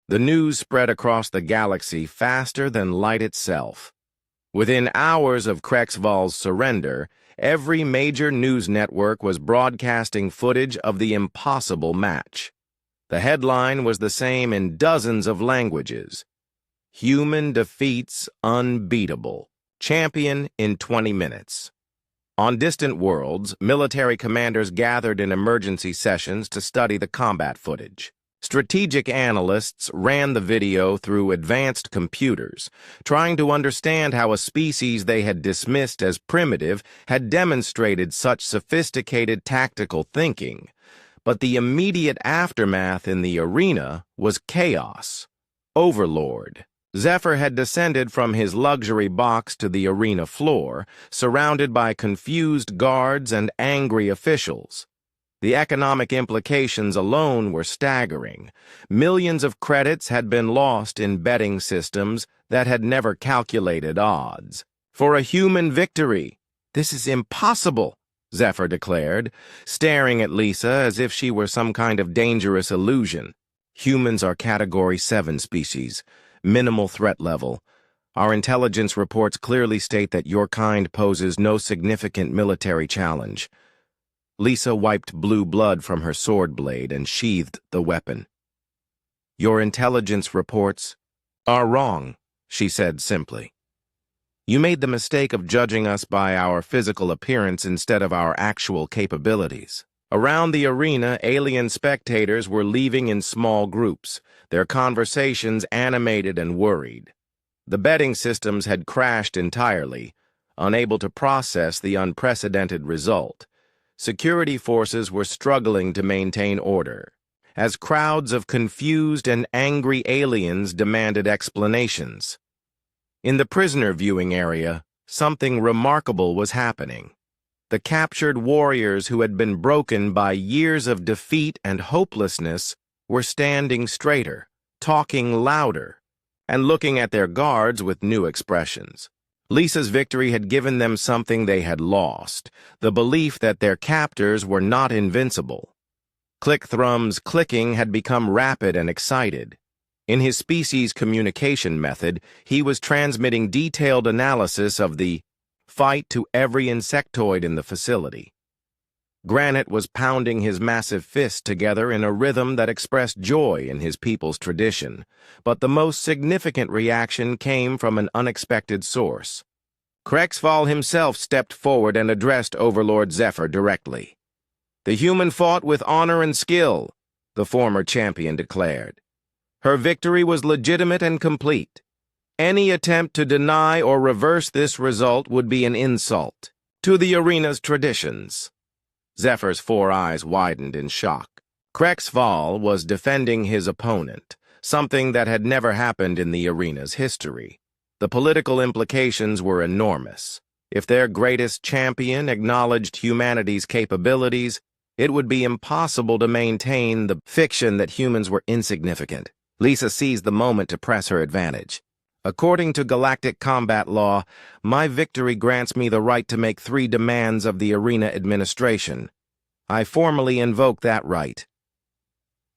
The news spread across the galaxy faster than light itself. Within hours of Krexval's surrender, every major news network was broadcasting footage of the impossible match. The headline was the same in dozens of languages. Human defeats unbeatable. Champion in 20 minutes. On distant worlds, military commanders gathered in emergency sessions to study the combat footage. Strategic analysts ran the video through advanced computers, trying to understand how a species they had dismissed as primitive had demonstrated such sophisticated tactical thinking. But the immediate aftermath in the arena was chaos. Overlord. Zephyr had descended from his luxury box to the arena floor, surrounded by confused guards and angry officials. The economic implications alone were staggering. Millions of credits had been lost in betting systems that had never calculated odds. For a human victory, this is impossible, Zephyr declared, staring at Lisa as if she were some kind of dangerous illusion. Humans are Category 7 species, minimal threat level. Our intelligence reports clearly state that your kind poses no significant military challenge. Lisa wiped blue blood from her sword blade and sheathed the weapon. Your intelligence reports are wrong, she said simply. You made the mistake of judging us by our physical appearance instead of our actual capabilities. Around the arena, alien spectators were leaving in small groups, their conversations animated and worried. The betting systems had crashed entirely, unable to process the unprecedented result. Security forces were struggling to maintain order, as crowds of confused and angry aliens demanded explanations. In the prisoner viewing area, something remarkable was happening. The captured warriors who had been broken by years of defeat and hopelessness were standing straighter, talking louder, and looking at their guards with new expressions. Lisa's victory had given them something they had lost, the belief that their captors were not invincible. Click-Thrum's clicking had become rapid and excited. In his species communication method, he was transmitting detailed analysis of the fight to every insectoid in the facility. Granite was pounding his massive fists together in a rhythm that expressed joy in his people's tradition, but the most significant reaction came from an unexpected source. Krexval himself stepped forward and addressed Overlord Zephyr directly. The human fought with honor and skill, the former champion declared. Her victory was legitimate and complete. Any attempt to deny or reverse this result would be an insult to the arena's traditions. Zephyr's 4 eyes widened in shock. Krexval was defending his opponent, something that had never happened in the arena's history. The political implications were enormous. If their greatest champion acknowledged humanity's capabilities, it would be impossible to maintain the fiction that humans were insignificant. Lisa seized the moment to press her advantage. According to galactic combat law, my victory grants me the right to make 3 demands of the arena administration. I formally invoke that right.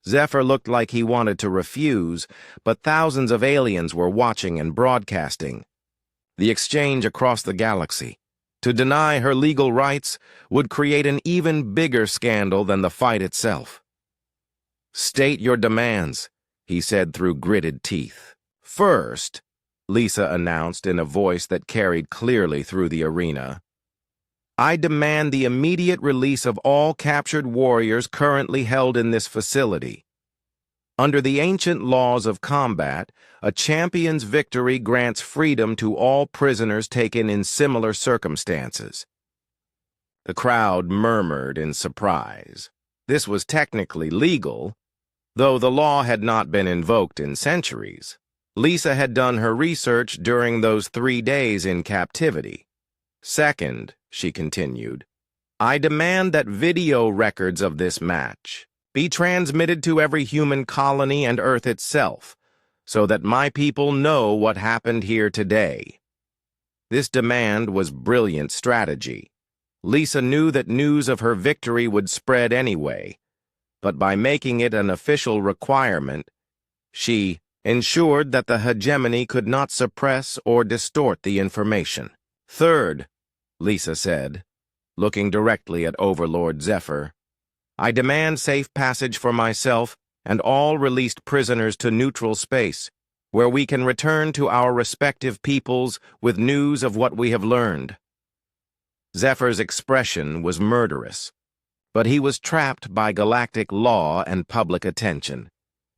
Zephyr looked like he wanted to refuse, but thousands of aliens were watching and broadcasting. The exchange across the galaxy. To deny her legal rights would create an even bigger scandal than the fight itself. State your demands, he said through gritted teeth. First, Lisa announced in a voice that carried clearly through the arena, I demand the immediate release of all captured warriors currently held in this facility. Under the ancient laws of combat, a champion's victory grants freedom to all prisoners taken in similar circumstances. The crowd murmured in surprise. This was technically legal, though the law had not been invoked in centuries. Lisa had done her research during those 3 days in captivity. Second, she continued, I demand that video records of this match be transmitted to every human colony and Earth itself, so that my people know what happened here today. This demand was brilliant strategy. Lisa knew that news of her victory would spread anyway, but by making it an official requirement, she ensured that the hegemony could not suppress or distort the information. Third, Lisa said, looking directly at Overlord Zephyr, I demand safe passage for myself and all released prisoners to neutral space, where we can return to our respective peoples with news of what we have learned. Zephyr's expression was murderous, but he was trapped by galactic law and public attention.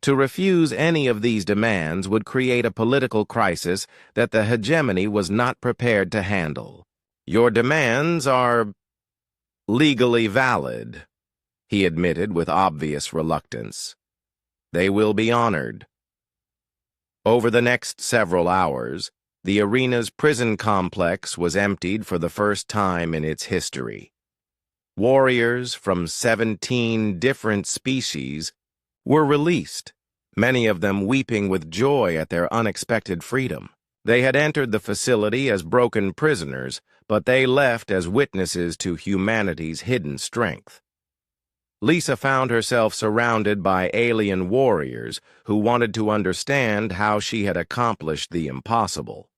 To refuse any of these demands would create a political crisis that the hegemony was not prepared to handle. Your demands are legally valid, he admitted with obvious reluctance. They will be honored. Over the next several hours, the arena's prison complex was emptied for the first time in its history. Warriors from 17 different species were released, many of them weeping with joy at their unexpected freedom. They had entered the facility as broken prisoners, but they left as witnesses to humanity's hidden strength. Lisa found herself surrounded by alien warriors who wanted to understand how she had accomplished the impossible.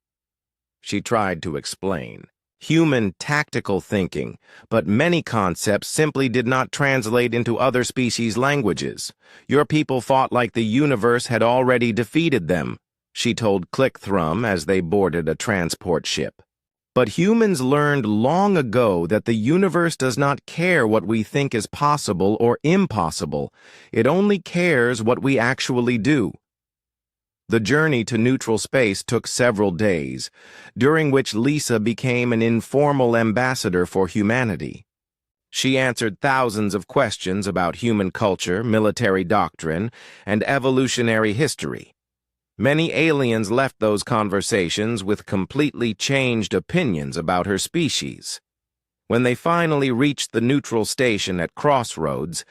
She tried to explain. Human tactical thinking, but many concepts simply did not translate into other species' languages. Your people fought like the universe had already defeated them, she told Clickthrum as they boarded a transport ship. But humans learned long ago that the universe does not care what we think is possible or impossible. It only cares what we actually do. The journey to neutral space took several days, during which Lisa became an informal ambassador for humanity. She answered thousands of questions about human culture, military doctrine, and evolutionary history. Many aliens left those conversations with completely changed opinions about her species. When they finally reached the neutral station at Crossroads,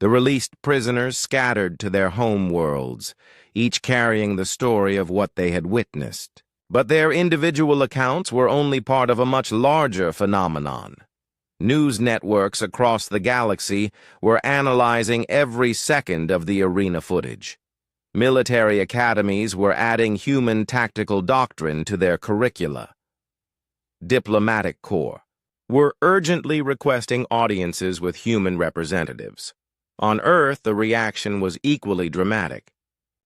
the released prisoners scattered to their home worlds, each carrying the story of what they had witnessed. But their individual accounts were only part of a much larger phenomenon. News networks across the galaxy were analyzing every second of the arena footage. Military academies were adding human tactical doctrine to their curricula. Diplomatic corps were urgently requesting audiences with human representatives. On Earth, the reaction was equally dramatic.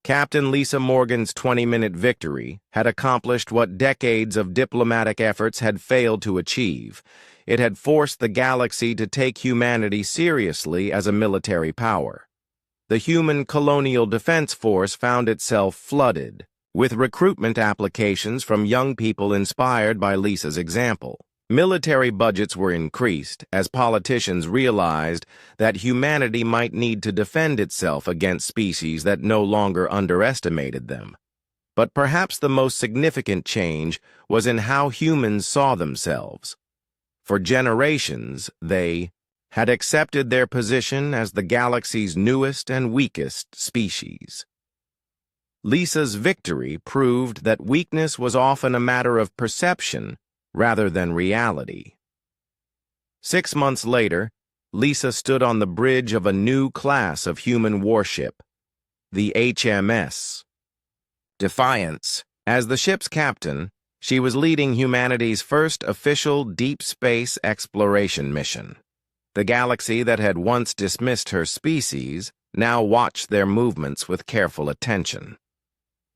Captain Lisa Morgan's 20-minute victory had accomplished what decades of diplomatic efforts had failed to achieve. It had forced the galaxy to take humanity seriously as a military power. The human colonial defense force found itself flooded with recruitment applications from young people inspired by Lisa's example. Military budgets were increased as politicians realized that humanity might need to defend itself against species that no longer underestimated them. But perhaps the most significant change was in how humans saw themselves. For generations, they had accepted their position as the galaxy's newest and weakest species. Lisa's victory proved that weakness was often a matter of perception rather than reality. 6 months later, Lisa stood on the bridge of a new class of human warship, the HMS Defiance. As the ship's captain, she was leading humanity's first official deep space exploration mission. The galaxy that had once dismissed her species now watched their movements with careful attention.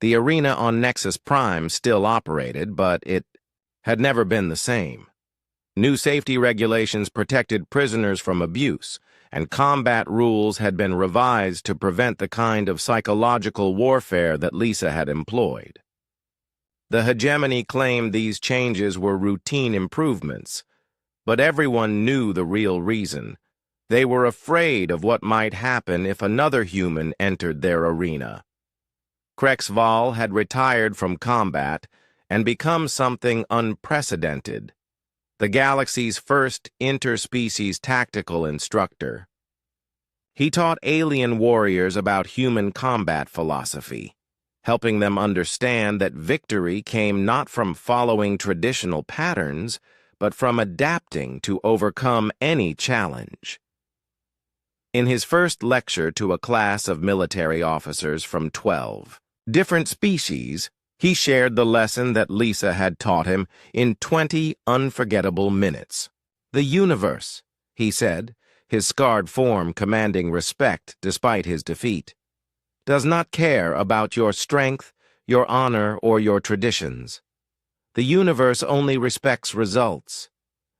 The arena on Nexus Prime still operated, but it had never been the same. New safety regulations protected prisoners from abuse, and combat rules had been revised to prevent the kind of psychological warfare that Lisa had employed. The hegemony claimed these changes were routine improvements, but everyone knew the real reason. They were afraid of what might happen if another human entered their arena. Krexval had retired from combat and become something unprecedented, the galaxy's first interspecies tactical instructor. He taught alien warriors about human combat philosophy, helping them understand that victory came not from following traditional patterns, but from adapting to overcome any challenge. In his first lecture to a class of military officers from 12, Different species, he shared the lesson that Lisa had taught him in 20 unforgettable minutes. The universe, he said, his scarred form commanding respect despite his defeat, does not care about your strength, your honor, or your traditions. The universe only respects results.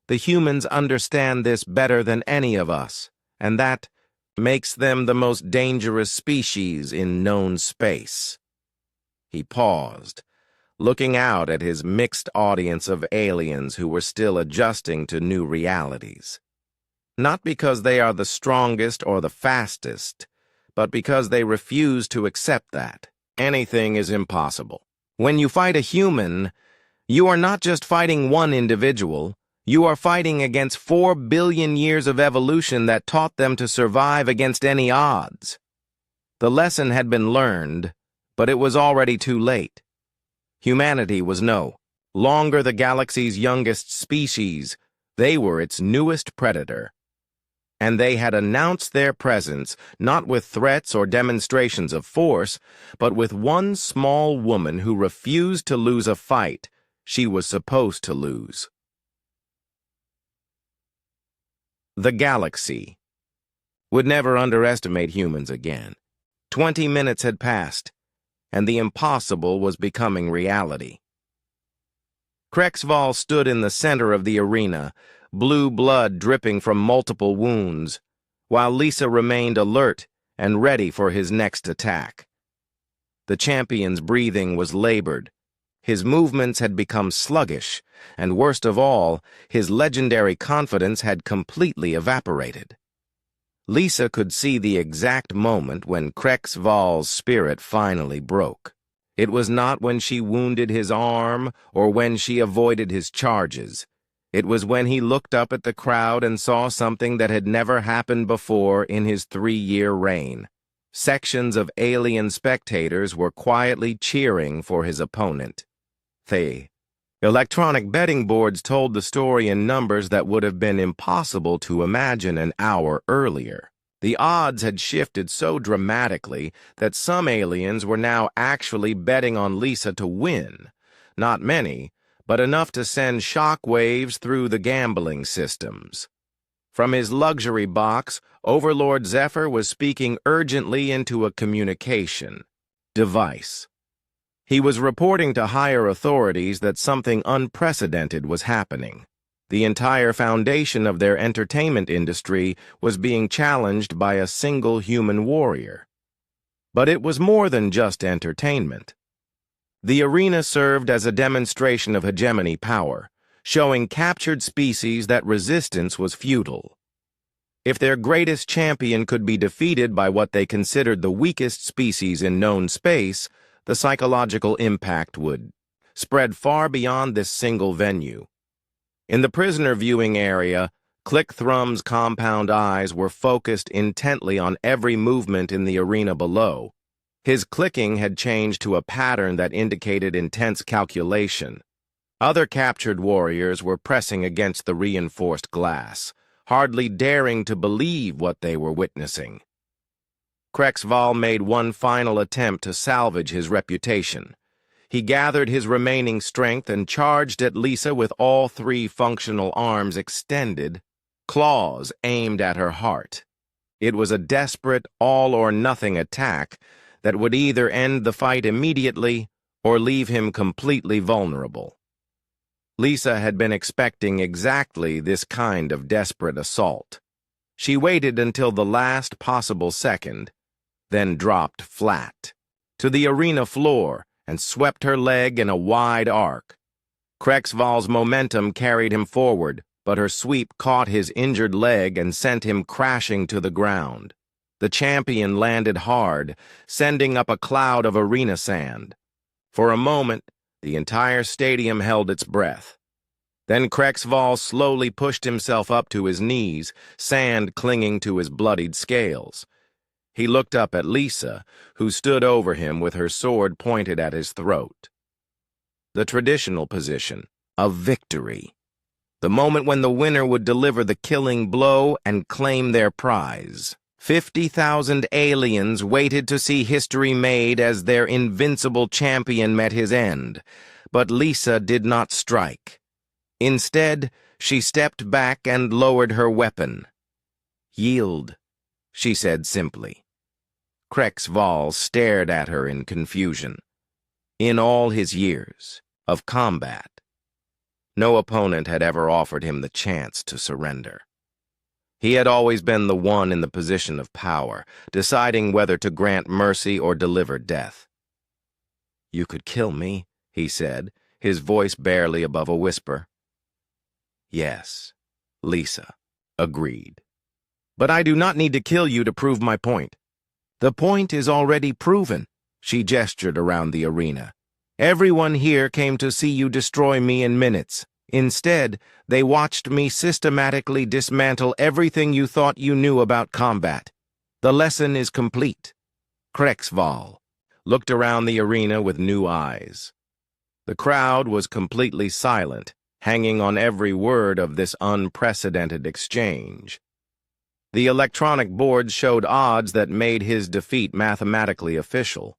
The humans understand this better than any of us, and that makes them the most dangerous species in known space. He paused, looking out at his mixed audience of aliens who were still adjusting to new realities. Not because they are the strongest or the fastest, but because they refuse to accept that anything is impossible. When you fight a human, you are not just fighting one individual, you are fighting against 4 billion years of evolution that taught them to survive against any odds. The lesson had been learned, but it was already too late. Humanity was no longer the galaxy's youngest species, they were its newest predator. And they had announced their presence not with threats or demonstrations of force, but with one small woman who refused to lose a fight she was supposed to lose. The galaxy would never underestimate humans again. 20 minutes had passed, and the impossible was becoming reality. Krexval stood in the center of the arena, blue blood dripping from multiple wounds, while Lisa remained alert and ready for his next attack. The champion's breathing was labored. His movements had become sluggish, and worst of all, his legendary confidence had completely evaporated. Lisa could see the exact moment when Krexval's spirit finally broke. It was not when she wounded his arm or when she avoided his charges. It was when he looked up at the crowd and saw something that had never happened before in his 3-year reign. Sections of alien spectators were quietly cheering for his opponent. The electronic betting boards told the story in numbers that would have been impossible to imagine an hour earlier. The odds had shifted so dramatically that some aliens were now actually betting on Lisa to win. Not many, but enough to send shock waves through the gambling systems. From his luxury box, Overlord Zephyr was speaking urgently into a communication device. He was reporting to higher authorities that something unprecedented was happening. The entire foundation of their entertainment industry was being challenged by a single human warrior. But it was more than just entertainment. The arena served as a demonstration of hegemony power, showing captured species that resistance was futile. If their greatest champion could be defeated by what they considered the weakest species in known space, the psychological impact would spread far beyond this single venue. In the prisoner viewing area, Click-Thrum's compound eyes were focused intently on every movement in the arena below. His clicking had changed to a pattern that indicated intense calculation. Other captured warriors were pressing against the reinforced glass, hardly daring to believe what they were witnessing. Krexval made one final attempt to salvage his reputation. He gathered his remaining strength and charged at Lisa with all 3 functional arms extended, claws aimed at her heart. It was a desperate, all-or-nothing attack that would either end the fight immediately or leave him completely vulnerable. Lisa had been expecting exactly this kind of desperate assault. She waited until the last possible second, then dropped flat to the arena floor and swept her leg in a wide arc. Krexval's momentum carried him forward, but her sweep caught his injured leg and sent him crashing to the ground. The champion landed hard, sending up a cloud of arena sand. For a moment, the entire stadium held its breath. Then Krexval slowly pushed himself up to his knees, sand clinging to his bloodied scales. He looked up at Lisa, who stood over him with her sword pointed at his throat. The traditional position of victory. The moment when the winner would deliver the killing blow and claim their prize. 50,000 aliens waited to see history made as their invincible champion met his end, but Lisa did not strike. Instead, she stepped back and lowered her weapon. "Yield," she said simply. Krexval stared at her in confusion. In all his years of combat, no opponent had ever offered him the chance to surrender. He had always been the one in the position of power, deciding whether to grant mercy or deliver death. "You could kill me," he said, his voice barely above a whisper. "Yes," Lisa agreed. "But I do not need to kill you to prove my point. The point is already proven." She gestured around the arena. "Everyone here came to see you destroy me in minutes. Instead, they watched me systematically dismantle everything you thought you knew about combat. The lesson is complete." Krexval looked around the arena with new eyes. The crowd was completely silent, hanging on every word of this unprecedented exchange. The electronic boards showed odds that made his defeat mathematically official.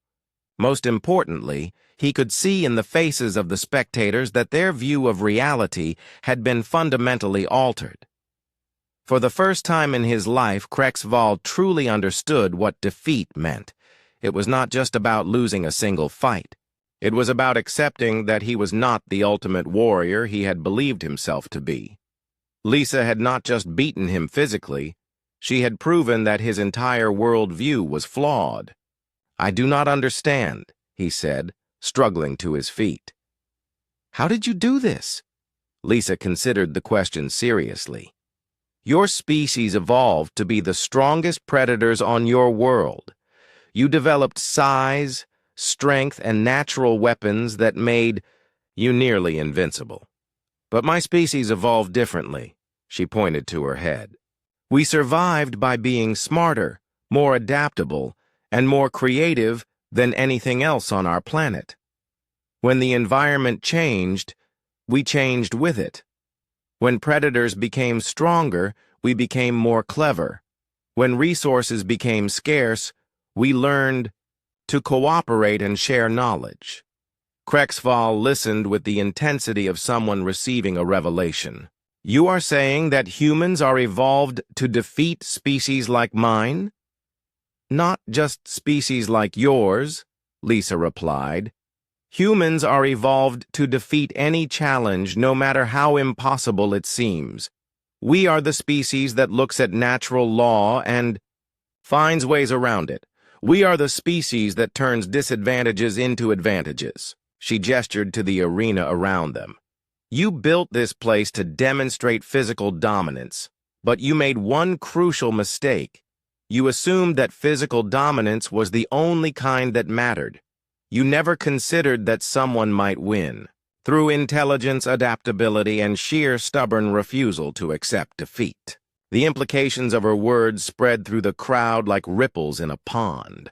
Most importantly, he could see in the faces of the spectators that their view of reality had been fundamentally altered. For the first time in his life, Krexval truly understood what defeat meant. It was not just about losing a single fight. It was about accepting that he was not the ultimate warrior he had believed himself to be. Lisa had not just beaten him physically, she had proven that his entire worldview was flawed. "I do not understand," he said, struggling to his feet. "How did you do this?" Lisa considered the question seriously. "Your species evolved to be the strongest predators on your world. You developed size, strength, and natural weapons that made you nearly invincible. But my species evolved differently," she pointed to her head. "We survived by being smarter, more adaptable, and more creative than anything else on our planet. When the environment changed, we changed with it. When predators became stronger, we became more clever. When resources became scarce, we learned to cooperate and share knowledge." Krexval listened with the intensity of someone receiving a revelation. "You are saying that humans are evolved to defeat species like mine?" "Not just species like yours," Lisa replied. "Humans are evolved to defeat any challenge, no matter how impossible it seems. We are the species that looks at natural law and finds ways around it. We are the species that turns disadvantages into advantages." She gestured to the arena around them. "You built this place to demonstrate physical dominance, but you made one crucial mistake. You assumed that physical dominance was the only kind that mattered. You never considered that someone might win, through intelligence, adaptability, and sheer stubborn refusal to accept defeat." The implications of her words spread through the crowd like ripples in a pond.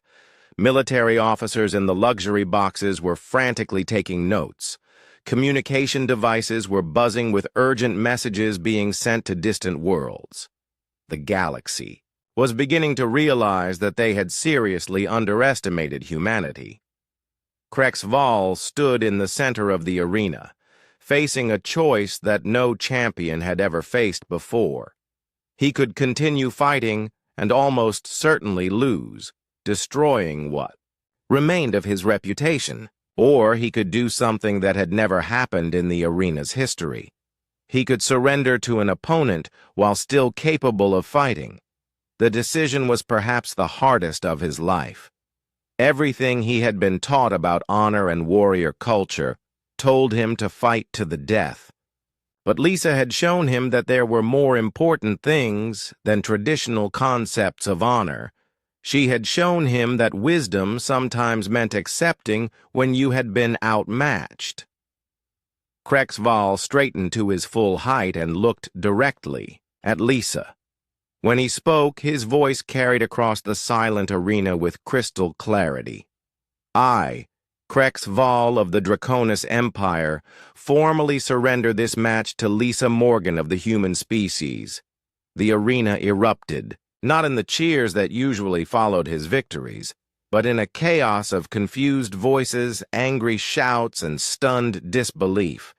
Military officers in the luxury boxes were frantically taking notes. Communication devices were buzzing with urgent messages being sent to distant worlds. The galaxy was beginning to realize that they had seriously underestimated humanity. Krexval stood in the center of the arena, facing a choice that no champion had ever faced before. He could continue fighting and almost certainly lose, destroying what remained of his reputation, or he could do something that had never happened in the arena's history. He could surrender to an opponent while still capable of fighting. The decision was perhaps the hardest of his life. Everything he had been taught about honor and warrior culture told him to fight to the death. But Lisa had shown him that there were more important things than traditional concepts of honor. She had shown him that wisdom sometimes meant accepting when you had been outmatched. Krexval straightened to his full height and looked directly at Lisa. When he spoke, his voice carried across the silent arena with crystal clarity. "I, Krexval of the Draconis Empire, formally surrender this match to Lisa Morgan of the human species." The arena erupted, not in the cheers that usually followed his victories, but in a chaos of confused voices, angry shouts, and stunned disbelief.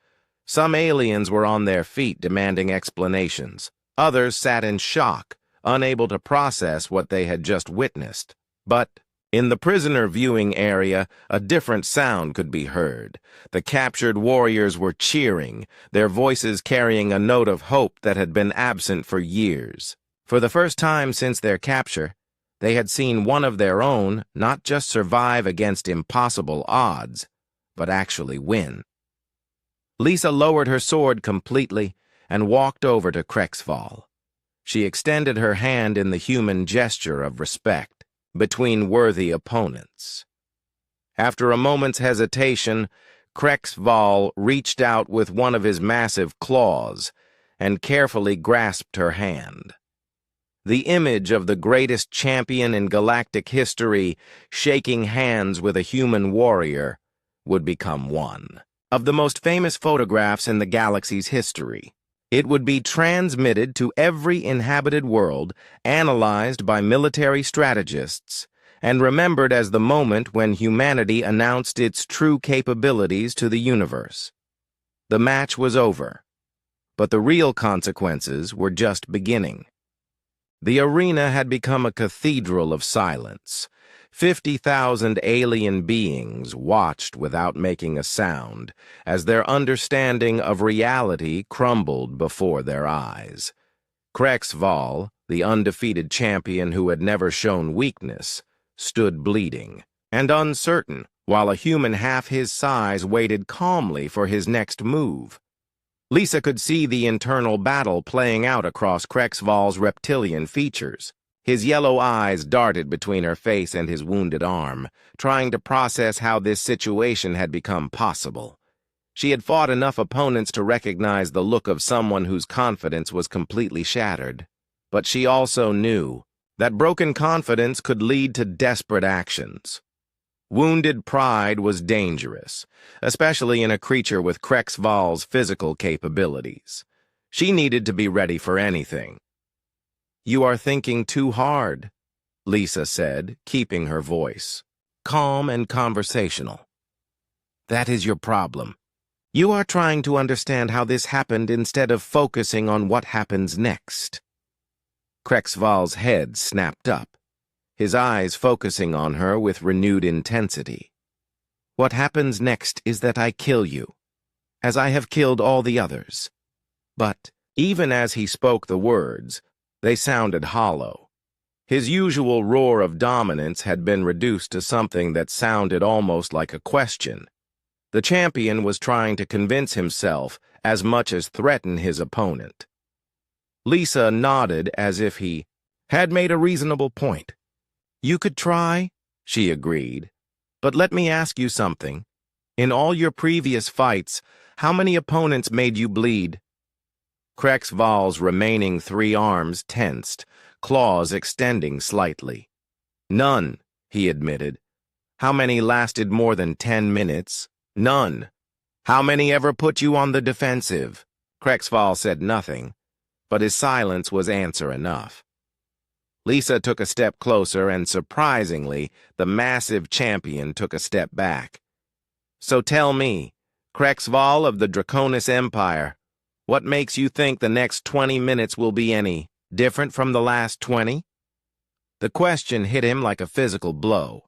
Some aliens were on their feet demanding explanations. Others sat in shock, unable to process what they had just witnessed. But in the prisoner viewing area, a different sound could be heard. The captured warriors were cheering, their voices carrying a note of hope that had been absent for years. For the first time since their capture, they had seen one of their own not just survive against impossible odds, but actually win. Lisa lowered her sword completely and walked over to Krexval. She extended her hand in the human gesture of respect between worthy opponents. After a moment's hesitation, Krexval reached out with one of his massive claws and carefully grasped her hand. The image of the greatest champion in galactic history shaking hands with a human warrior would become one of the most famous photographs in the galaxy's history. It would be transmitted to every inhabited world, analyzed by military strategists, and remembered as the moment when humanity announced its true capabilities to the universe. The match was over, but the real consequences were just beginning. The arena had become a cathedral of silence. 50,000 alien beings watched without making a sound as their understanding of reality crumbled before their eyes. Krexval, the undefeated champion who had never shown weakness, stood bleeding and uncertain, while a human half his size waited calmly for his next move. Lisa could see the internal battle playing out across Krexval's reptilian features. His yellow eyes darted between her face and his wounded arm, trying to process how this situation had become possible. She had fought enough opponents to recognize the look of someone whose confidence was completely shattered. But she also knew that broken confidence could lead to desperate actions. Wounded pride was dangerous, especially in a creature with Krexval's physical capabilities. She needed to be ready for anything. "You are thinking too hard," Lisa said, keeping her voice calm and conversational. "That is your problem. You are trying to understand how this happened instead of focusing on what happens next." Krexval's head snapped up, his eyes focusing on her with renewed intensity. "What happens next is that I kill you, as I have killed all the others." But even as he spoke the words, they sounded hollow. His usual roar of dominance had been reduced to something that sounded almost like a question. The champion was trying to convince himself as much as threaten his opponent. Lisa nodded as if he had made a reasonable point. "You could try," she agreed. "But let me ask you something. In all your previous fights, how many opponents made you bleed?" Krexval's remaining 3 arms tensed, claws extending slightly. "None," he admitted. "How many lasted more than 10 minutes? None." "How many ever put you on the defensive?" Krexval said nothing, but his silence was answer enough. Lisa took a step closer, and surprisingly, the massive champion took a step back. "So tell me, Krexval of the Draconis Empire, what makes you think the next 20 minutes will be any different from the last 20? The question hit him like a physical blow.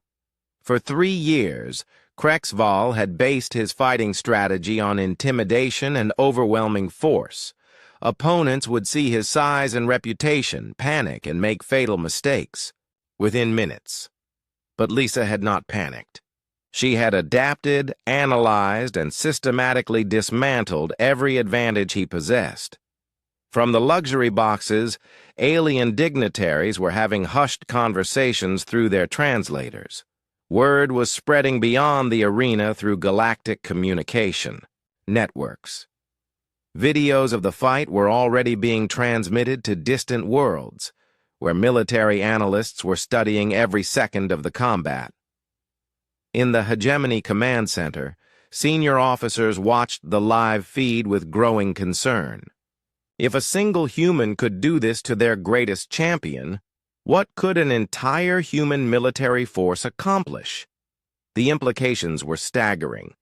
For 3 years, Krexval had based his fighting strategy on intimidation and overwhelming force. Opponents would see his size and reputation, panic, and make fatal mistakes within minutes. But Lisa had not panicked. She had adapted, analyzed, and systematically dismantled every advantage he possessed. From the luxury boxes, alien dignitaries were having hushed conversations through their translators. Word was spreading beyond the arena through galactic communication networks. Videos of the fight were already being transmitted to distant worlds, where military analysts were studying every second of the combat. In the Hegemony Command Center, senior officers watched the live feed with growing concern. If a single human could do this to their greatest champion, What could an entire human military force accomplish? The implications were staggering.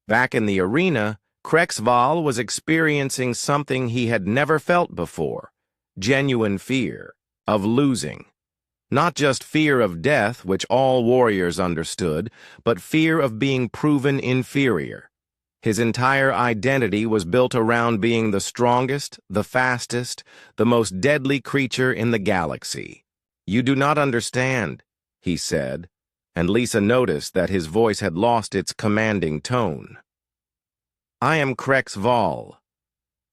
Back in the arena, Krexval was experiencing something he had never felt before: genuine fear of losing. Not just fear of death, which all warriors understood, but fear of being proven inferior. His entire identity was built around being the strongest, the fastest, the most deadly creature in the galaxy. "You do not understand," he said, and Lisa noticed that his voice had lost its commanding tone. "I am Krexval.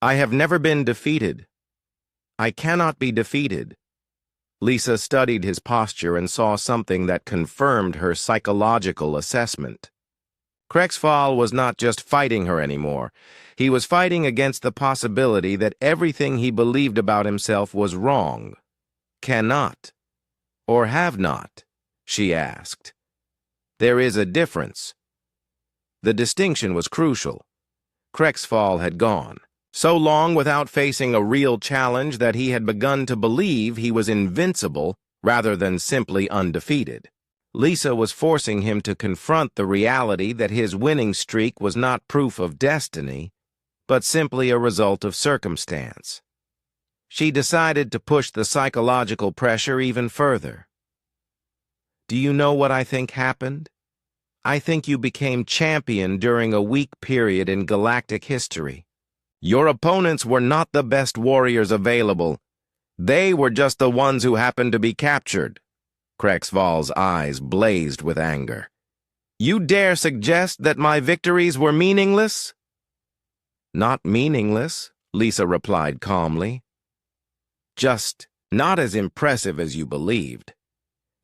I have never been defeated. I cannot be defeated." Lisa studied his posture and saw something that confirmed her psychological assessment. Krexval was not just fighting her anymore. He was fighting against the possibility that everything he believed about himself was wrong. "Cannot, or have not?" she asked. "There is a difference." The distinction was crucial. Krexval had gone so long without facing a real challenge that he had begun to believe he was invincible rather than simply undefeated. Lisa was forcing him to confront the reality that his winning streak was not proof of destiny, but simply a result of circumstance. She decided to push the psychological pressure even further. "Do you know what I think happened? I think you became champion during a weak period in galactic history. Your opponents were not the best warriors available. They were just the ones who happened to be captured." Krexval's eyes blazed with anger. "You dare suggest that my victories were meaningless?" "Not meaningless," Lisa replied calmly. "Just not as impressive as you believed.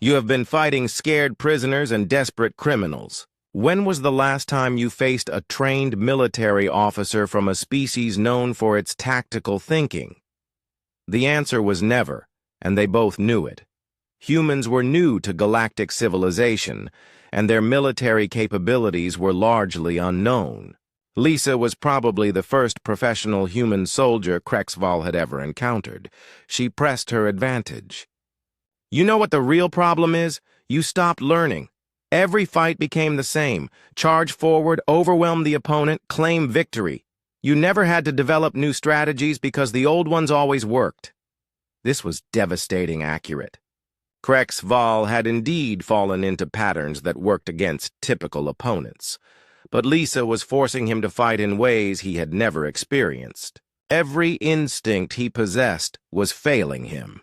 You have been fighting scared prisoners and desperate criminals. When was the last time you faced a trained military officer from a species known for its tactical thinking?" The answer was never, and they both knew it. Humans were new to galactic civilization, and their military capabilities were largely unknown. Lisa was probably the first professional human soldier Krexval had ever encountered. She pressed her advantage. "You know what the real problem is? You stopped learning. Every fight became the same. Charge forward, overwhelm the opponent, claim victory. You never had to develop new strategies because the old ones always worked." This was devastating accurate. Krexval had indeed fallen into patterns that worked against typical opponents, but Lisa was forcing him to fight in ways he had never experienced. Every instinct he possessed was failing him.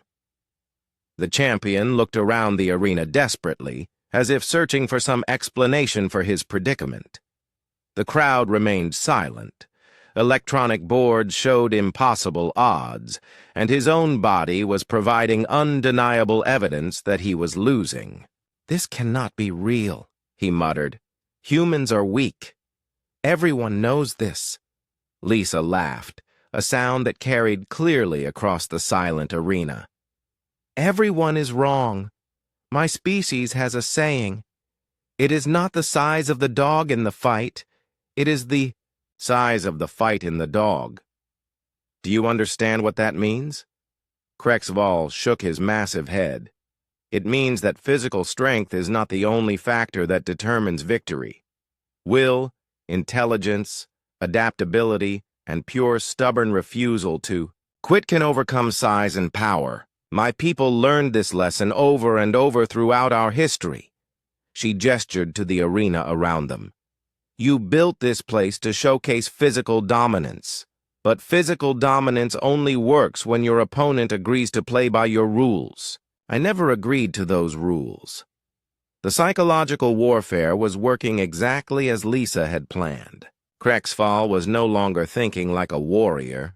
The champion looked around the arena desperately, as if searching for some explanation for his predicament. The crowd remained silent. Electronic boards showed impossible odds, and his own body was providing undeniable evidence that he was losing. "This cannot be real," he muttered. "Humans are weak. Everyone knows this." Lisa laughed, a sound that carried clearly across the silent arena. "Everyone is wrong. My species has a saying. It is not the size of the dog in the fight. It is the size of the fight in the dog. Do you understand what that means?" Krexval shook his massive head. "It means that physical strength is not the only factor that determines victory. Will, intelligence, adaptability, and pure stubborn refusal to quit can overcome size and power. My people learned this lesson over and over throughout our history." She gestured to the arena around them. "You built this place to showcase physical dominance, but physical dominance only works when your opponent agrees to play by your rules. I never agreed to those rules." The psychological warfare was working exactly as Lisa had planned. Krexval was no longer thinking like a warrior.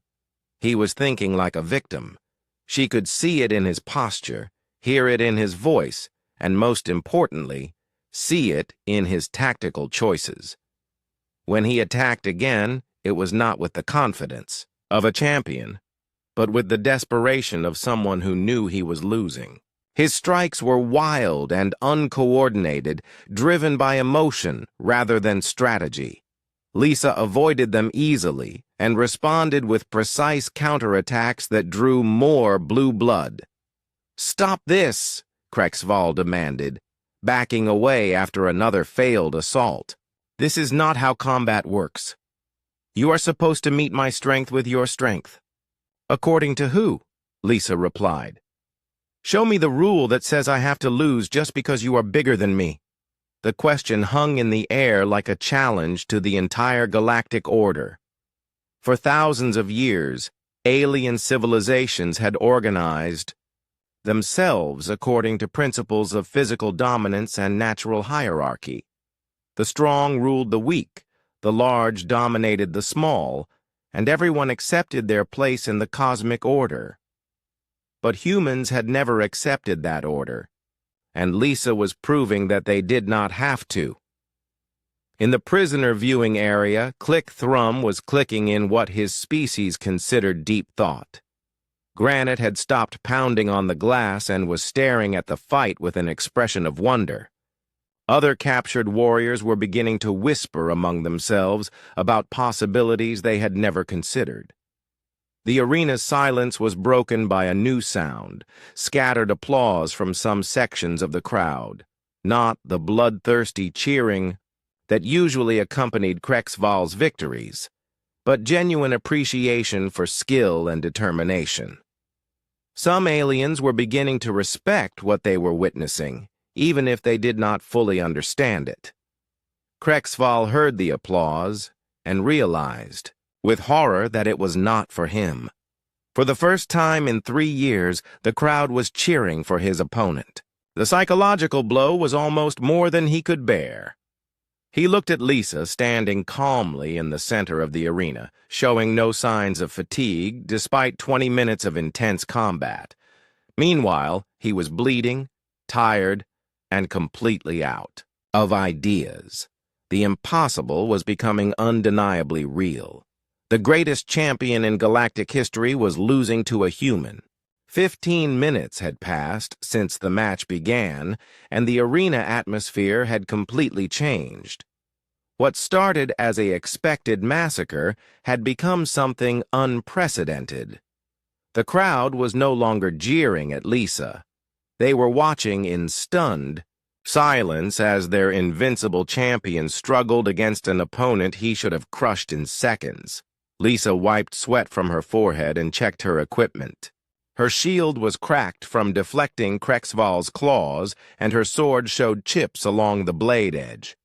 He was thinking like a victim. She could see it in his posture, hear it in his voice, and most importantly, see it in his tactical choices. When he attacked again, it was not with the confidence of a champion, but with the desperation of someone who knew he was losing. His strikes were wild and uncoordinated, driven by emotion rather than strategy. Lisa avoided them easily and responded with precise counterattacks that drew more blue blood. "Stop this!" Krexval demanded, backing away after another failed assault. "This is not how combat works. You are supposed to meet my strength with your strength." "According to who?" Lisa replied. "Show me the rule that says I have to lose just because you are bigger than me." The question hung in the air like a challenge to the entire galactic order. For thousands of years, alien civilizations had organized themselves according to principles of physical dominance and natural hierarchy. The strong ruled the weak, the large dominated the small, and everyone accepted their place in the cosmic order. But humans had never accepted that order, and Lisa was proving that they did not have to. In the prisoner viewing area, Click Thrum was clicking in what his species considered deep thought. Granite had stopped pounding on the glass and was staring at the fight with an expression of wonder. Other captured warriors were beginning to whisper among themselves about possibilities they had never considered. The arena's silence was broken by a new sound, scattered applause from some sections of the crowd, not the bloodthirsty cheering that usually accompanied Krexval's victories, but genuine appreciation for skill and determination. Some aliens were beginning to respect what they were witnessing, even if they did not fully understand it. Krexval heard the applause and realized, with horror, that it was not for him. For the first time in 3 years, the crowd was cheering for his opponent. The psychological blow was almost more than he could bear. He looked at Lisa standing calmly in the center of the arena, showing no signs of fatigue despite 20 minutes of intense combat. Meanwhile, he was bleeding, tired, and completely out of ideas. The impossible was becoming undeniably real. The greatest champion in galactic history was losing to a human. 15 minutes had passed since the match began, and the arena atmosphere had completely changed. What started as an expected massacre had become something unprecedented. The crowd was no longer jeering at Lisa. They were watching in stunned silence as their invincible champion struggled against an opponent he should have crushed in seconds. Lisa wiped sweat from her forehead and checked her equipment. Her shield was cracked from deflecting Krexval's claws, and her sword showed chips along the blade edge.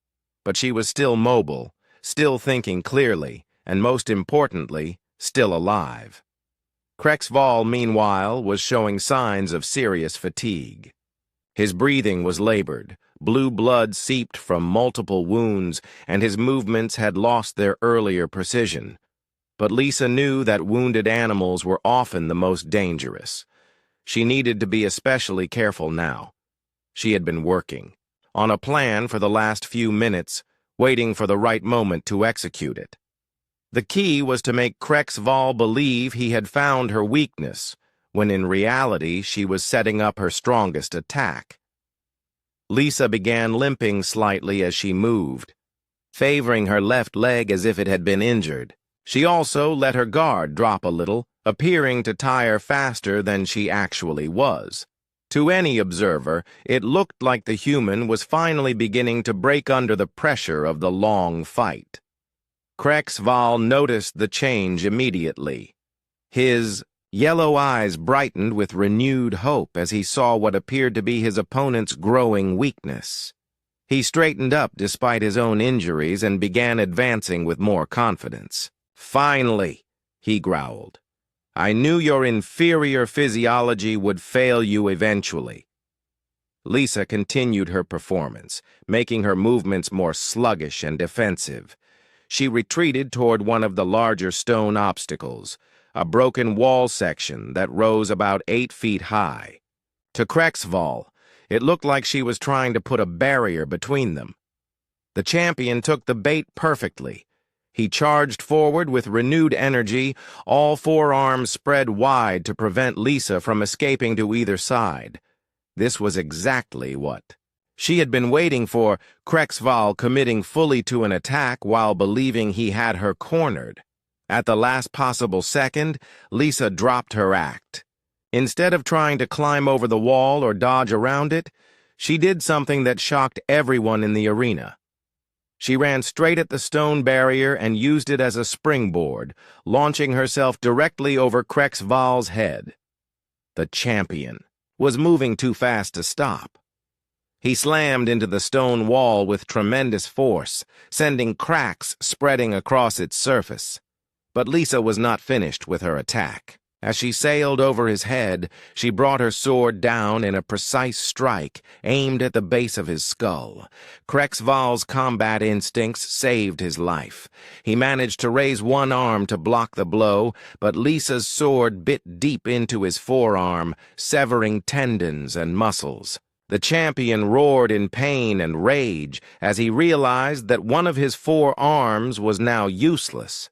But she was still mobile, still thinking clearly, and most importantly, still alive. Krexval, meanwhile, was showing signs of serious fatigue. His breathing was labored, blue blood seeped from multiple wounds, and his movements had lost their earlier precision. But Lisa knew that wounded animals were often the most dangerous. She needed to be especially careful now. She had been working on a plan for the last few minutes, waiting for the right moment to execute it. The key was to make Krexval believe he had found her weakness, when in reality she was setting up her strongest attack. Lisa began limping slightly as she moved, favoring her left leg as if it had been injured. She also let her guard drop a little, appearing to tire faster than she actually was. To any observer, it looked like the human was finally beginning to break under the pressure of the long fight. Krexval noticed the change immediately. His yellow eyes brightened with renewed hope as he saw what appeared to be his opponent's growing weakness. He straightened up despite his own injuries and began advancing with more confidence. "Finally," he growled. "I knew your inferior physiology would fail you eventually." Lisa continued her performance, making her movements more sluggish and defensive. She retreated toward one of the larger stone obstacles, a broken wall section that rose about 8 feet high. To Krexval, it looked like she was trying to put a barrier between them. The champion took the bait perfectly. He charged forward with renewed energy, all 4 arms spread wide to prevent Lisa from escaping to either side. This was exactly what she had been waiting for, Krexval committing fully to an attack while believing he had her cornered. At the last possible second, Lisa dropped her act. Instead of trying to climb over the wall or dodge around it, she did something that shocked everyone in the arena. She ran straight at the stone barrier and used it as a springboard, launching herself directly over HFY's head. The champion was moving too fast to stop. He slammed into the stone wall with tremendous force, sending cracks spreading across its surface. But Lisa was not finished with her attack. As she sailed over his head, she brought her sword down in a precise strike aimed at the base of his skull. HFY's combat instincts saved his life. He managed to raise one arm to block the blow, but Lisa's sword bit deep into his forearm, severing tendons and muscles. The champion roared in pain and rage as he realized that one of his 4 arms was now useless.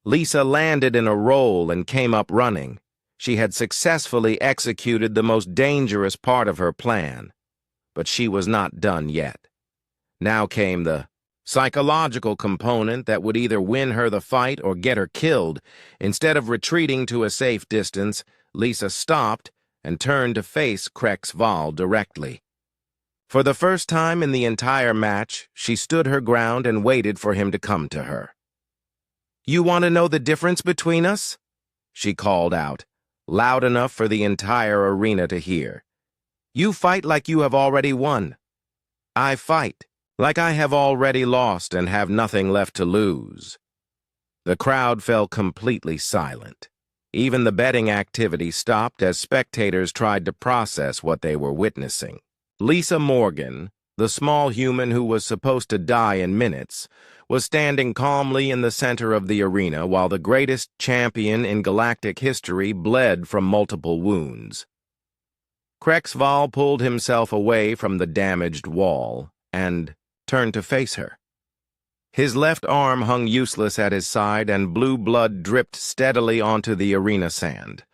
Lisa landed in a roll and came up running. She had successfully executed the most dangerous part of her plan. But she was not done yet. Now came the psychological component that would either win her the fight or get her killed. Instead of retreating to a safe distance, Lisa stopped and turned to face HFY directly. For the first time in the entire match, she stood her ground and waited for him to come to her. "You want to know the difference between us?" she called out, loud enough for the entire arena to hear. "You fight like you have already won. I fight like I have already lost and have nothing left to lose." The crowd fell completely silent. Even the betting activity stopped as spectators tried to process what they were witnessing. Lisa Morgan, the small human who was supposed to die in minutes, was standing calmly in the center of the arena while the greatest champion in galactic history bled from multiple wounds. HFY pulled himself away from the damaged wall and turned to face her. His left arm hung useless at his side and blue blood dripped steadily onto the arena sand.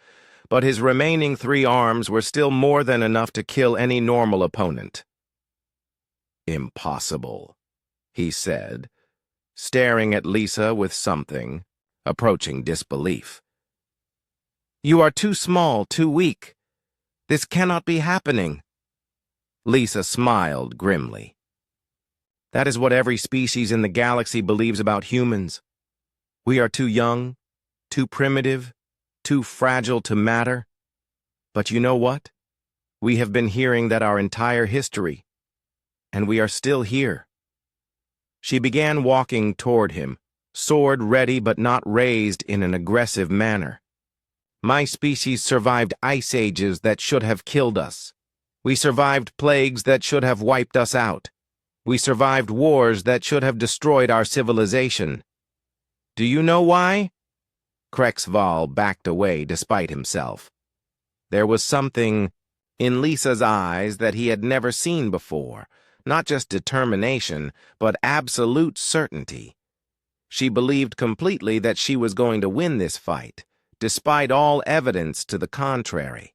But his remaining 3 arms were still more than enough to kill any normal opponent. "Impossible," he said, staring at Lisa with something approaching disbelief. "You are too small, too weak. This cannot be happening." Lisa smiled grimly. "That is what every species in the galaxy believes about humans. We are too young, too primitive, too fragile to matter. But you know what? We have been hearing that our entire history, and we are still here." She began walking toward him, sword ready but not raised in an aggressive manner. "My species survived ice ages that should have killed us. We survived plagues that should have wiped us out. We survived wars that should have destroyed our civilization. Do you know why?" HFY backed away despite himself. There was something in Lisa's eyes that he had never seen before. Not just determination, but absolute certainty. She believed completely that she was going to win this fight, despite all evidence to the contrary.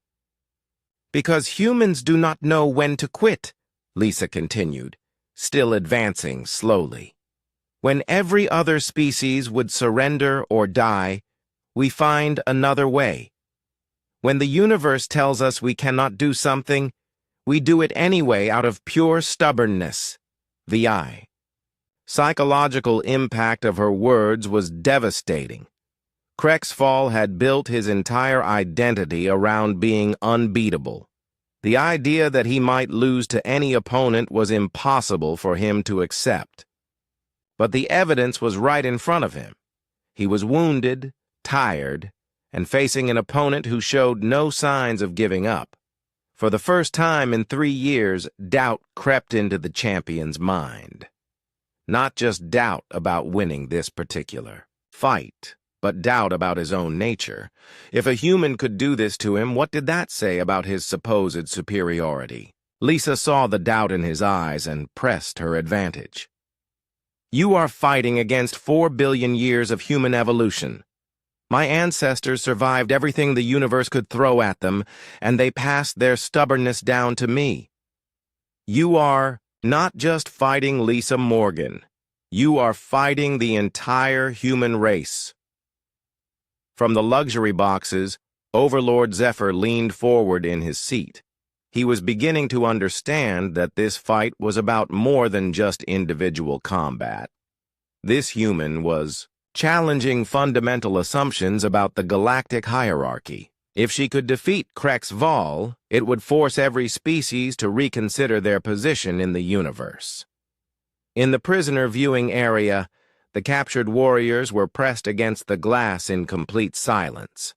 "Because humans do not know when to quit," Lisa continued, still advancing slowly. "When every other species would surrender or die, we find another way. When the universe tells us we cannot do something, we do it anyway out of pure stubbornness." VI. Psychological impact of her words was devastating. HFY had built his entire identity around being unbeatable. The idea that he might lose to any opponent was impossible for him to accept. But the evidence was right in front of him. He was wounded, tired, and facing an opponent who showed no signs of giving up. For the first time in 3 years, doubt crept into the champion's mind. Not just doubt about winning this particular fight, but doubt about his own nature. If a human could do this to him, what did that say about his supposed superiority? Lisa saw the doubt in his eyes and pressed her advantage. "You are fighting against 4 billion years of human evolution. My ancestors survived everything the universe could throw at them, and they passed their stubbornness down to me. You are not just fighting Lisa Morgan. You are fighting the entire human race." From the luxury boxes, Overlord Zephyr leaned forward in his seat. He was beginning to understand that this fight was about more than just individual combat. This human was challenging fundamental assumptions about the galactic hierarchy. If she could defeat Krex Vol, it would force every species to reconsider their position in the universe. In the prisoner viewing area, the captured warriors were pressed against the glass in complete silence.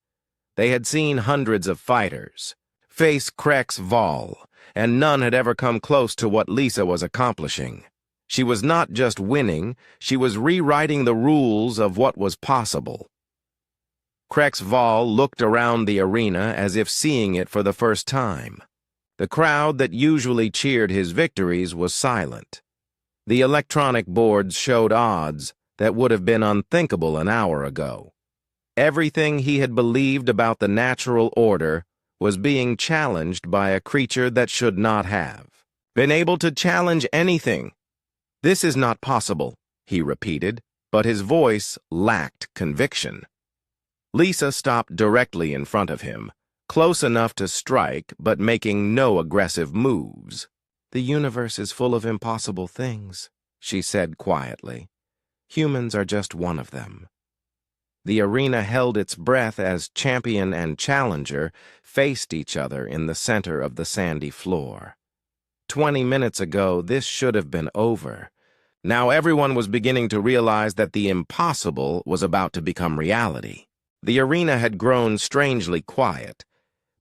They had seen hundreds of fighters face Krex Vol, and none had ever come close to what Lisa was accomplishing. She was not just winning, she was rewriting the rules of what was possible. Krex Vol looked around the arena as if seeing it for the first time. The crowd that usually cheered his victories was silent. The electronic boards showed odds that would have been unthinkable an hour ago. Everything he had believed about the natural order was being challenged by a creature that should not have been able to challenge anything. "This is not possible," he repeated, but his voice lacked conviction. Lisa stopped directly in front of him, close enough to strike but making no aggressive moves. "The universe is full of impossible things," she said quietly. "Humans are just one of them." The arena held its breath as champion and challenger faced each other in the center of the sandy floor. 20 minutes ago, this should have been over. Now everyone was beginning to realize that the impossible was about to become reality. The arena had grown strangely quiet.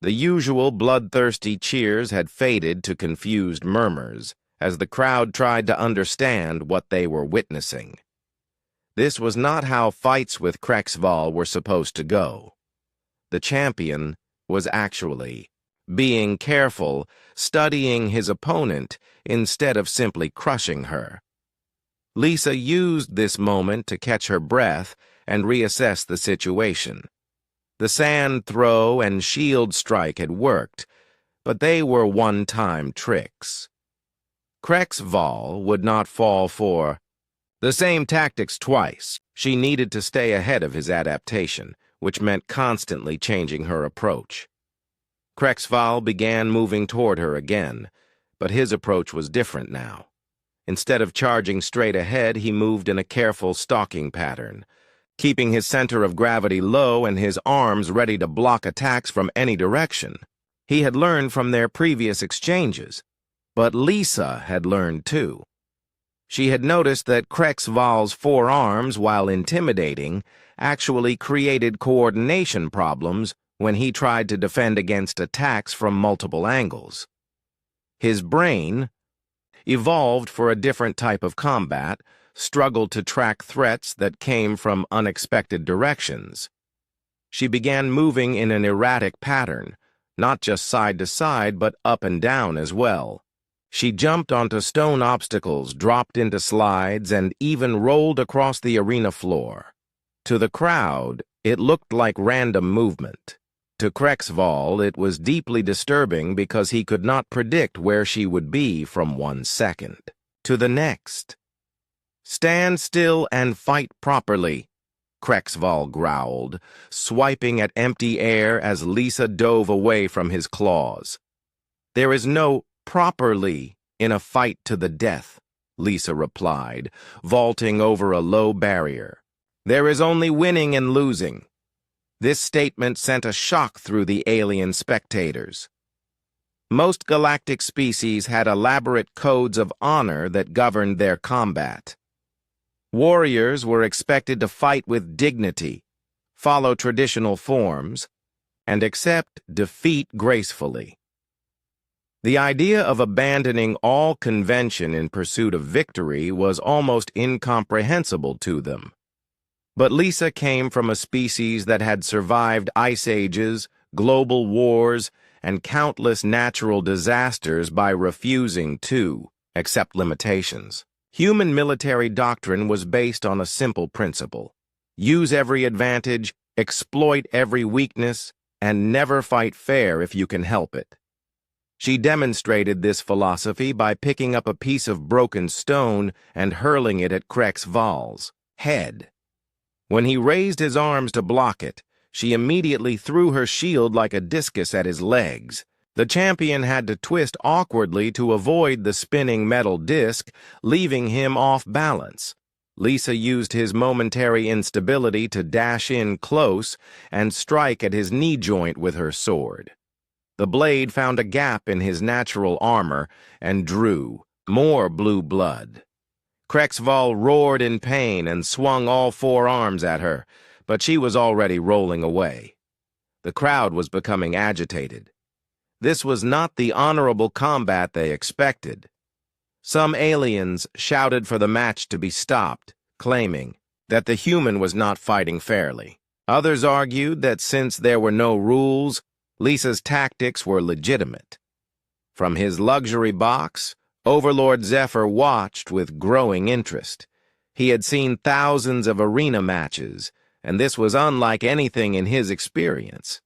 The usual bloodthirsty cheers had faded to confused murmurs as the crowd tried to understand what they were witnessing. This was not how fights with Krex Vol were supposed to go. The champion was actually being careful, studying his opponent instead of simply crushing her. Lisa used this moment to catch her breath and reassess the situation. The sand throw and shield strike had worked, but they were one-time tricks. Krex Vol would not fall for the same tactics twice. She needed to stay ahead of his adaptation, which meant constantly changing her approach. Krex Vol began moving toward her again, but his approach was different now. Instead of charging straight ahead, he moved in a careful stalking pattern, keeping his center of gravity low and his arms ready to block attacks from any direction. He had learned from their previous exchanges, but Lisa had learned too. She had noticed that Krex Vol's forearms, while intimidating, actually created coordination problems when he tried to defend against attacks from multiple angles. His brain, evolved for a different type of combat, struggled to track threats that came from unexpected directions. She began moving in an erratic pattern, not just side to side but up and down as well. She jumped onto stone obstacles, dropped into slides, and even rolled across the arena floor. To the crowd, it looked like random movement. To Krex Vol, it was deeply disturbing because he could not predict where she would be from one second to the next. "Stand still and fight properly," Krex Vol growled, swiping at empty air as Lisa dove away from his claws. "There is no properly in a fight to the death," Lisa replied, vaulting over a low barrier. "There is only winning and losing." This statement sent a shock through the alien spectators. Most galactic species had elaborate codes of honor that governed their combat. Warriors were expected to fight with dignity, follow traditional forms, and accept defeat gracefully. The idea of abandoning all convention in pursuit of victory was almost incomprehensible to them. But Lisa came from a species that had survived ice ages, global wars, and countless natural disasters by refusing to accept limitations. Human military doctrine was based on a simple principle: use every advantage, exploit every weakness, and never fight fair if you can help it. She demonstrated this philosophy by picking up a piece of broken stone and hurling it at Krex Vol's head. When he raised his arms to block it, She immediately threw her shield like a discus at his legs. The champion had to twist awkwardly to avoid the spinning metal disc, leaving him off balance. Lisa used his momentary instability to dash in close and strike at his knee joint with her sword. The blade found a gap in his natural armor and drew more blue blood. Krexval roared in pain and swung all four arms at her, but she was already rolling away. The crowd was becoming agitated. This was not the honorable combat they expected. Some aliens shouted for the match to be stopped, claiming that the human was not fighting fairly. Others argued that since there were no rules, Lisa's tactics were legitimate. From his luxury box, Overlord Zephyr watched with growing interest. He had seen thousands of arena matches, and this was unlike anything in his experience.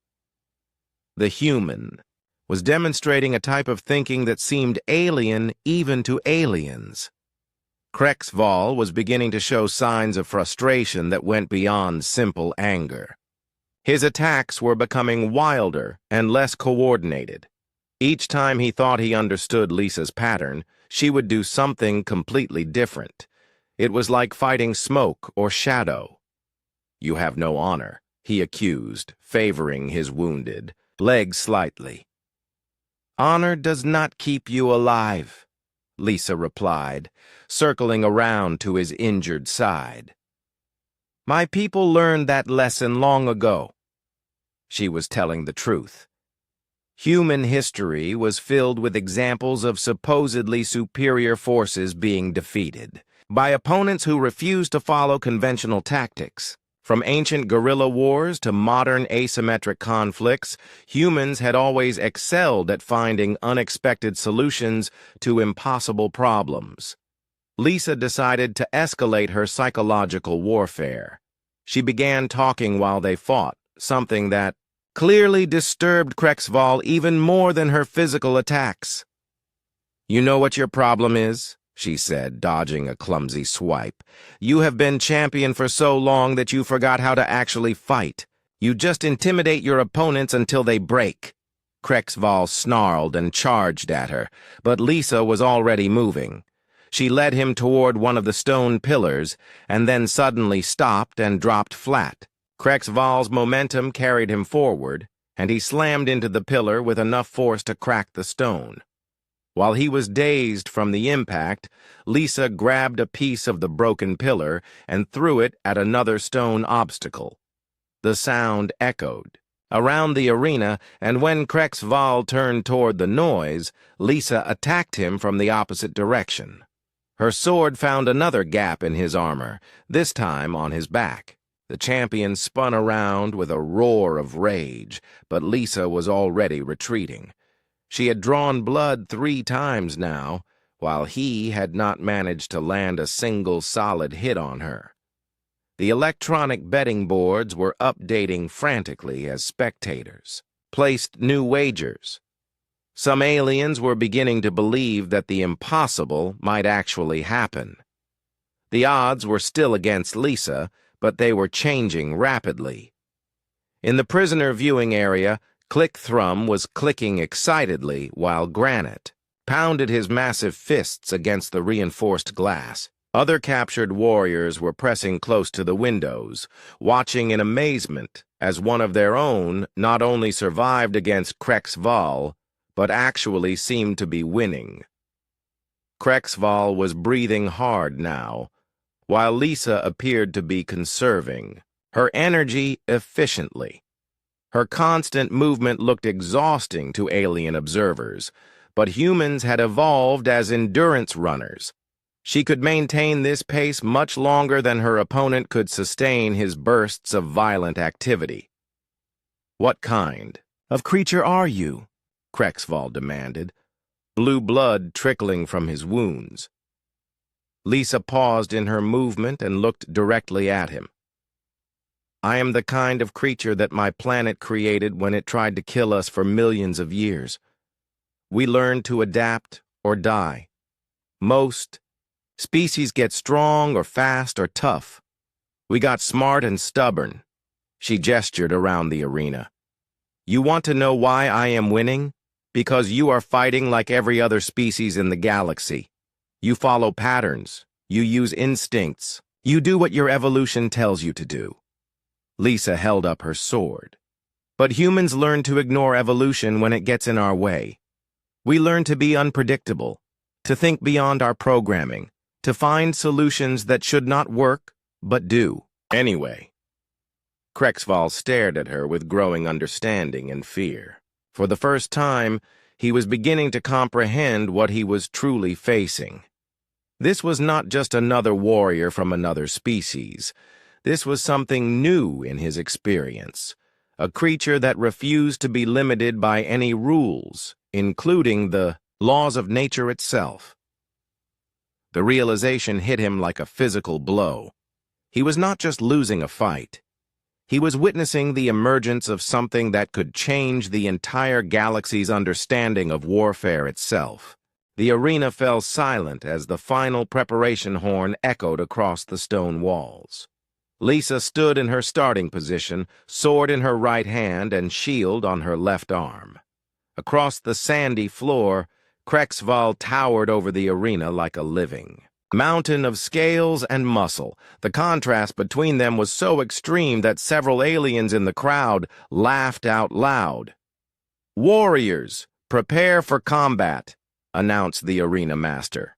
The human was demonstrating a type of thinking that seemed alien even to aliens. Krexval was beginning to show signs of frustration that went beyond simple anger. His attacks were becoming wilder and less coordinated. Each time he thought he understood Lisa's pattern, she would do something completely different. It was like fighting smoke or shadow. "You have no honor," he accused, favoring his wounded leg slightly. "Honor does not keep you alive," Lisa replied, circling around to his injured side. "My people learned that lesson long ago." She was telling the truth. Human history was filled with examples of supposedly superior forces being defeated by opponents who refused to follow conventional tactics. From ancient guerrilla wars to modern asymmetric conflicts, humans had always excelled at finding unexpected solutions to impossible problems. Lisa decided to escalate her psychological warfare. She began talking while they fought, something that clearly disturbed Krexval even more than her physical attacks. "You know what your problem is?" she said, dodging a clumsy swipe. "You have been champion for so long that you forgot how to actually fight. You just intimidate your opponents until they break." Krexval snarled and charged at her, but Lisa was already moving. She led him toward one of the stone pillars, and then suddenly stopped and dropped flat. Krexval's momentum carried him forward, and he slammed into the pillar with enough force to crack the stone. While he was dazed from the impact, Lisa grabbed a piece of the broken pillar and threw it at another stone obstacle. The sound echoed around the arena, and when Krexval turned toward the noise, Lisa attacked him from the opposite direction. Her sword found another gap in his armor, this time on his back. The champion spun around with a roar of rage, but Lisa was already retreating. She had drawn blood 3 times now, while he had not managed to land a single solid hit on her. The electronic betting boards were updating frantically as spectators placed new wagers. Some aliens were beginning to believe that the impossible might actually happen. The odds were still against Lisa, but they were changing rapidly. In the prisoner viewing area, Click Thrum was clicking excitedly while Granite pounded his massive fists against the reinforced glass. Other captured warriors were pressing close to the windows, watching in amazement as one of their own not only survived against Krexval, but actually seemed to be winning. Krexval was breathing hard now, while Lisa appeared to be conserving her energy efficiently. Her constant movement looked exhausting to alien observers, but humans had evolved as endurance runners. She could maintain this pace much longer than her opponent could sustain his bursts of violent activity. "What kind of creature are you?" Krexval demanded, blue blood trickling from his wounds. Lisa paused in her movement and looked directly at him. "I am the kind of creature that my planet created when it tried to kill us for millions of years. We learn to adapt or die. Most species get strong or fast or tough. We got smart and stubborn." She gestured around the arena. You want to know why I am winning? Because you are fighting like every other species in the galaxy. You follow patterns. You use instincts. You do what your evolution tells you to do. Lisa held up her sword. But humans learn to ignore evolution when it gets in our way. We learn to be unpredictable, to think beyond our programming, to find solutions that should not work, but do. Anyway, Krexval stared at her with growing understanding and fear. For the first time, he was beginning to comprehend what he was truly facing. This was not just another warrior from another species. This was something new in his experience, a creature that refused to be limited by any rules, including the laws of nature itself. The realization hit him like a physical blow. He was not just losing a fight. He was witnessing the emergence of something that could change the entire galaxy's understanding of warfare itself. The arena fell silent as the final preparation horn echoed across the stone walls. Lisa stood in her starting position, sword in her right hand and shield on her left arm. Across the sandy floor, Krexval towered over the arena like a living mountain of scales and muscle. The contrast between them was so extreme that several aliens in the crowd laughed out loud. "Warriors, prepare for combat," announced the arena master.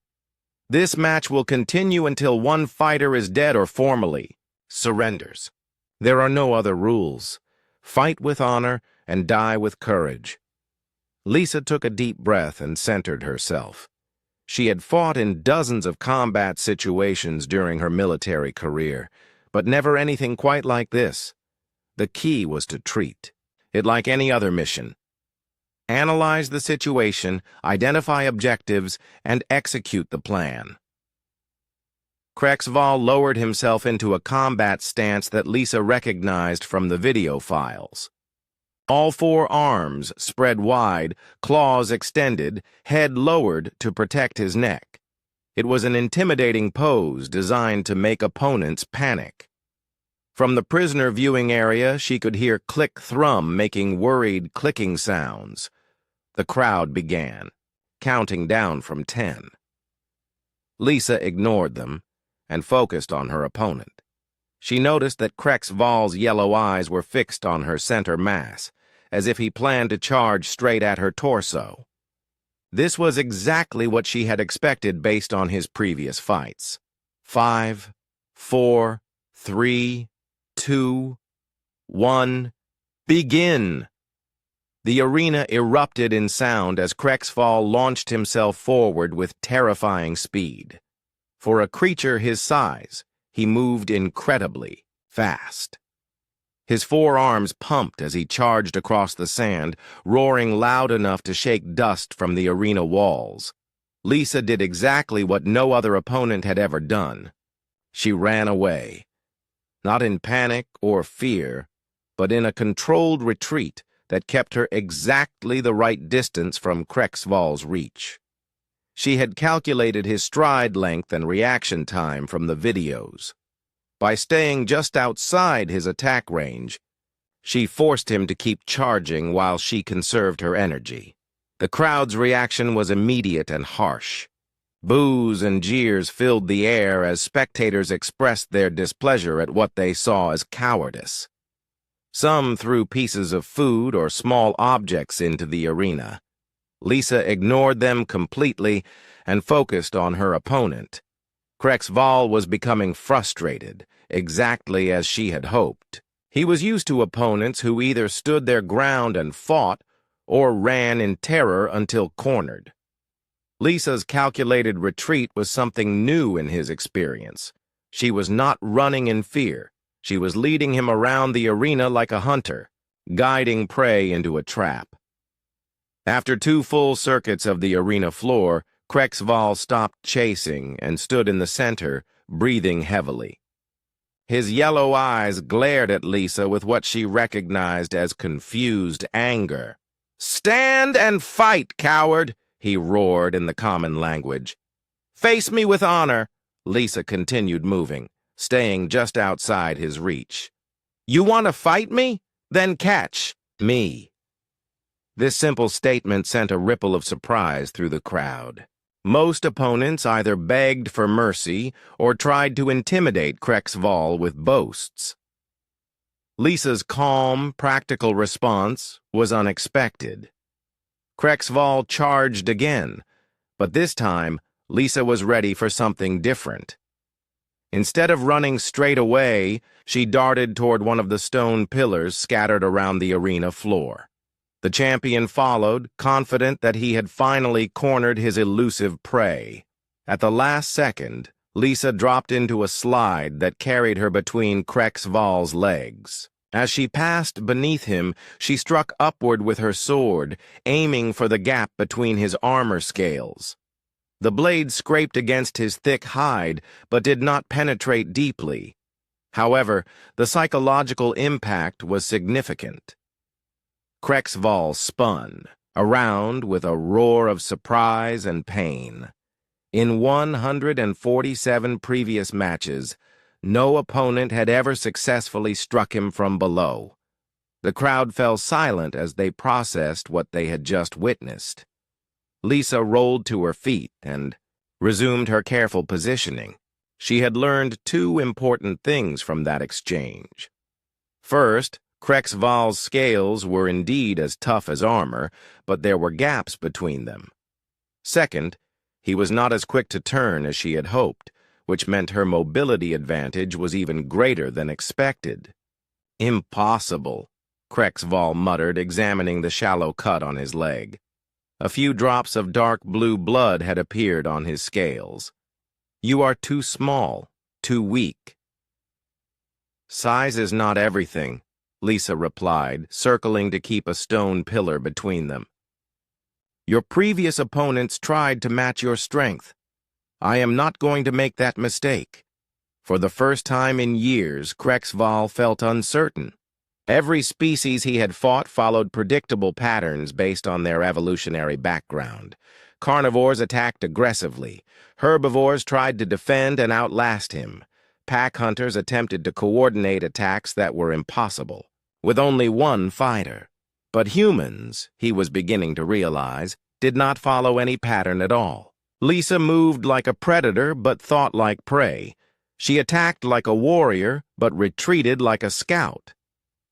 "This match will continue until one fighter is dead or formally surrenders. There are no other rules. Fight with honor and die with courage." Lisa took a deep breath and centered herself. She had fought in dozens of combat situations during her military career, but never anything quite like this. The key was to treat it like any other mission. Analyze the situation, identify objectives, and execute the plan. Krexval lowered himself into a combat stance that Lisa recognized from the video files. All four arms spread wide, claws extended, head lowered to protect his neck. It was an intimidating pose designed to make opponents panic. From the prisoner viewing area, she could hear Click Thrum making worried clicking sounds. The crowd began, counting down from 10. Lisa ignored them and focused on her opponent. She noticed that Krexval's yellow eyes were fixed on her center mass, as if he planned to charge straight at her torso. This was exactly what she had expected based on his previous fights. 5, 4, 3, 2, 1, begin! The arena erupted in sound as Krexval launched himself forward with terrifying speed. For a creature his size, he moved incredibly fast. His forearms pumped as he charged across the sand, roaring loud enough to shake dust from the arena walls. Lisa did exactly what no other opponent had ever done. She ran away, not in panic or fear, but in a controlled retreat that kept her exactly the right distance from Krexval's reach. She had calculated his stride length and reaction time from the videos. By staying just outside his attack range, she forced him to keep charging while she conserved her energy. The crowd's reaction was immediate and harsh. Boos and jeers filled the air as spectators expressed their displeasure at what they saw as cowardice. Some threw pieces of food or small objects into the arena. Lisa ignored them completely and focused on her opponent. Krexval was becoming frustrated, exactly as she had hoped. He was used to opponents who either stood their ground and fought, or ran in terror until cornered. Lisa's calculated retreat was something new in his experience. She was not running in fear. She was leading him around the arena like a hunter, guiding prey into a trap. After 2 full circuits of the arena floor, Krexval stopped chasing and stood in the center, breathing heavily. His yellow eyes glared at Lisa with what she recognized as confused anger. "Stand and fight, coward!" he roared in the common language. "Face me with honor!" Lisa continued moving, staying just outside his reach. You want to fight me? Then catch me. This simple statement sent a ripple of surprise through the crowd. Most opponents either begged for mercy or tried to intimidate Krexval with boasts. Lisa's calm, practical response was unexpected. Krexval charged again, but this time Lisa was ready for something different. Instead of running straight away, she darted toward one of the stone pillars scattered around the arena floor. The champion followed, confident that he had finally cornered his elusive prey. At the last second, Lisa dropped into a slide that carried her between Krexval's legs. As she passed beneath him, she struck upward with her sword, aiming for the gap between his armor scales. The blade scraped against his thick hide, but did not penetrate deeply. However, the psychological impact was significant. Krexval spun around with a roar of surprise and pain. In 147 previous matches, no opponent had ever successfully struck him from below. The crowd fell silent as they processed what they had just witnessed. Lisa rolled to her feet and resumed her careful positioning. She had learned two important things from that exchange. First, Krexval's scales were indeed as tough as armor, but there were gaps between them. Second, he was not as quick to turn as she had hoped, which meant her mobility advantage was even greater than expected. Impossible, Krexval muttered, examining the shallow cut on his leg. A few drops of dark blue blood had appeared on his scales. You are too small, too weak. Size is not everything, Lisa replied, circling to keep a stone pillar between them. Your previous opponents tried to match your strength. I am not going to make that mistake. For the first time in years, Krexval felt uncertain. Every species he had fought followed predictable patterns based on their evolutionary background. Carnivores attacked aggressively. Herbivores tried to defend and outlast him. Pack hunters attempted to coordinate attacks that were impossible, with only one fighter. But humans, he was beginning to realize, did not follow any pattern at all. Lisa moved like a predator but thought like prey. She attacked like a warrior but retreated like a scout.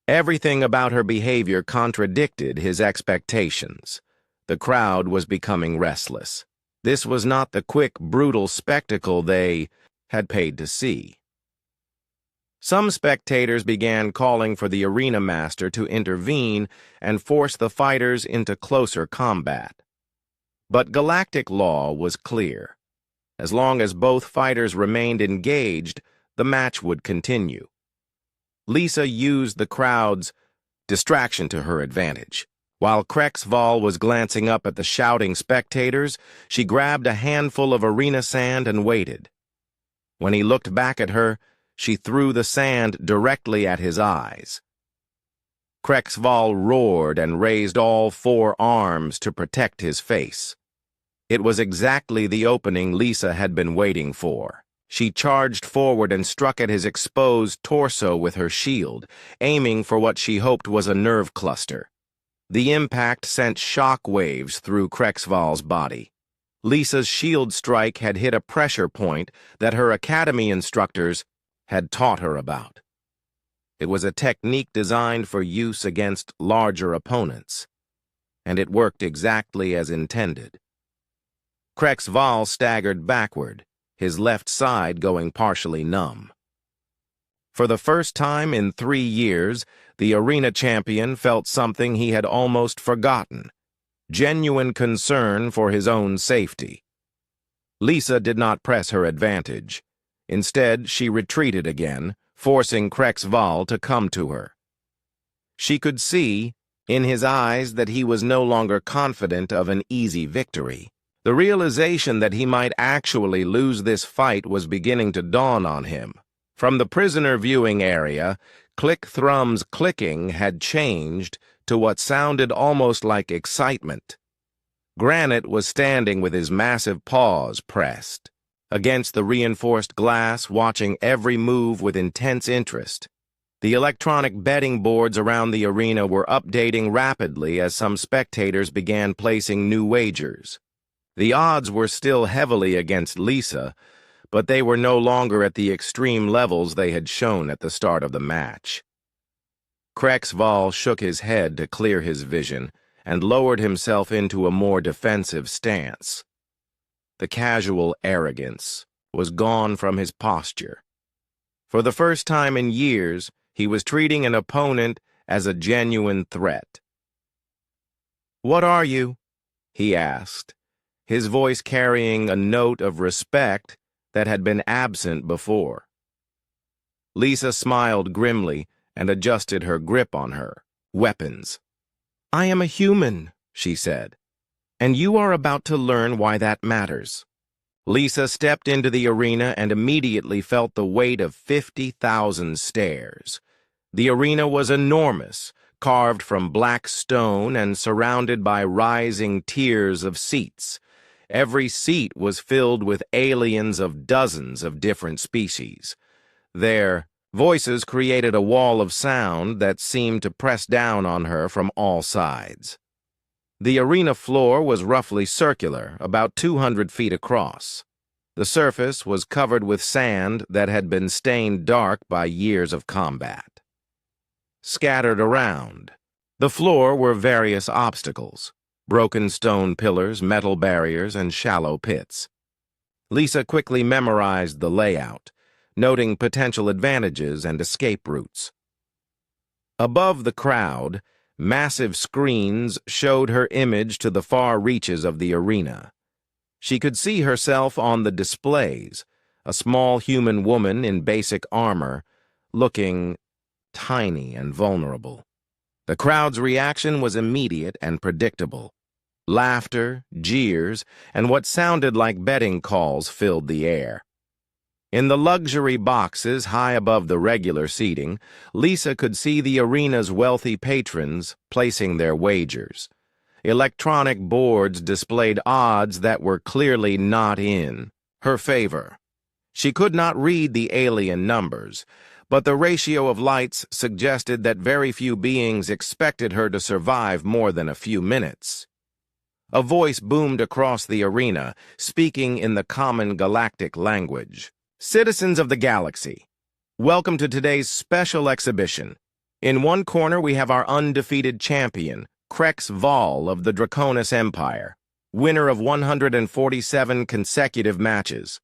Everything about her behavior contradicted his expectations. The crowd was becoming restless. This was not the quick, brutal spectacle they had paid to see. Some spectators began calling for the arena master to intervene and force the fighters into closer combat. But galactic law was clear. As long as both fighters remained engaged, the match would continue. Lisa used the crowd's distraction to her advantage. While Krexval was glancing up at the shouting spectators, she grabbed a handful of arena sand and waited. When he looked back at her, she threw the sand directly at his eyes. Krexval roared and raised all four arms to protect his face. It was exactly the opening Lisa had been waiting for. She charged forward and struck at his exposed torso with her shield, aiming for what she hoped was a nerve cluster. The impact sent shock waves through Krexval's body. Lisa's shield strike had hit a pressure point that her academy instructors had taught her about. It was a technique designed for use against larger opponents, and it worked exactly as intended. Krexval staggered backward, his left side going partially numb. For the first time in 3 years, the arena champion felt something he had almost forgotten: genuine concern for his own safety. Lisa did not press her advantage. Instead, she retreated again, forcing Krexval to come to her. She could see, in his eyes, that he was no longer confident of an easy victory. The realization that he might actually lose this fight was beginning to dawn on him. From the prisoner viewing area, Click-Thrum's clicking had changed to what sounded almost like excitement. Granite was standing with his massive paws pressed against the reinforced glass, watching every move with intense interest. The electronic betting boards around the arena were updating rapidly as some spectators began placing new wagers. The odds were still heavily against Lisa, but they were no longer at the extreme levels they had shown at the start of the match. HFY shook his head to clear his vision and lowered himself into a more defensive stance. The casual arrogance was gone from his posture. For the first time in years, he was treating an opponent as a genuine threat. "What are you?" he asked, his voice carrying a note of respect that had been absent before. Lisa smiled grimly and adjusted her grip on her weapons. "I am a human," she said, "and you are about to learn why that matters." Lisa stepped into the arena and immediately felt the weight of 50,000 stares. The arena was enormous, carved from black stone and surrounded by rising tiers of seats. Every seat was filled with aliens of dozens of different species. Their voices created a wall of sound that seemed to press down on her from all sides. The arena floor was roughly circular, about 200 feet across. The surface was covered with sand that had been stained dark by years of combat. Scattered around the floor were various obstacles: broken stone pillars, metal barriers, and shallow pits. Lisa quickly memorized the layout, noting potential advantages and escape routes. Above the crowd, massive screens showed her image to the far reaches of the arena. She could see herself on the displays, a small human woman in basic armor, looking tiny and vulnerable. The crowd's reaction was immediate and predictable. Laughter, jeers, and what sounded like betting calls filled the air. In the luxury boxes high above the regular seating, Lisa could see the arena's wealthy patrons placing their wagers. Electronic boards displayed odds that were clearly not in her favor. She could not read the alien numbers, but the ratio of lights suggested that very few beings expected her to survive more than a few minutes. A voice boomed across the arena, speaking in the common galactic language. "Citizens of the galaxy, welcome to today's special exhibition. In one corner we have our undefeated champion, HFY of the Draconis Empire, winner of 147 consecutive matches."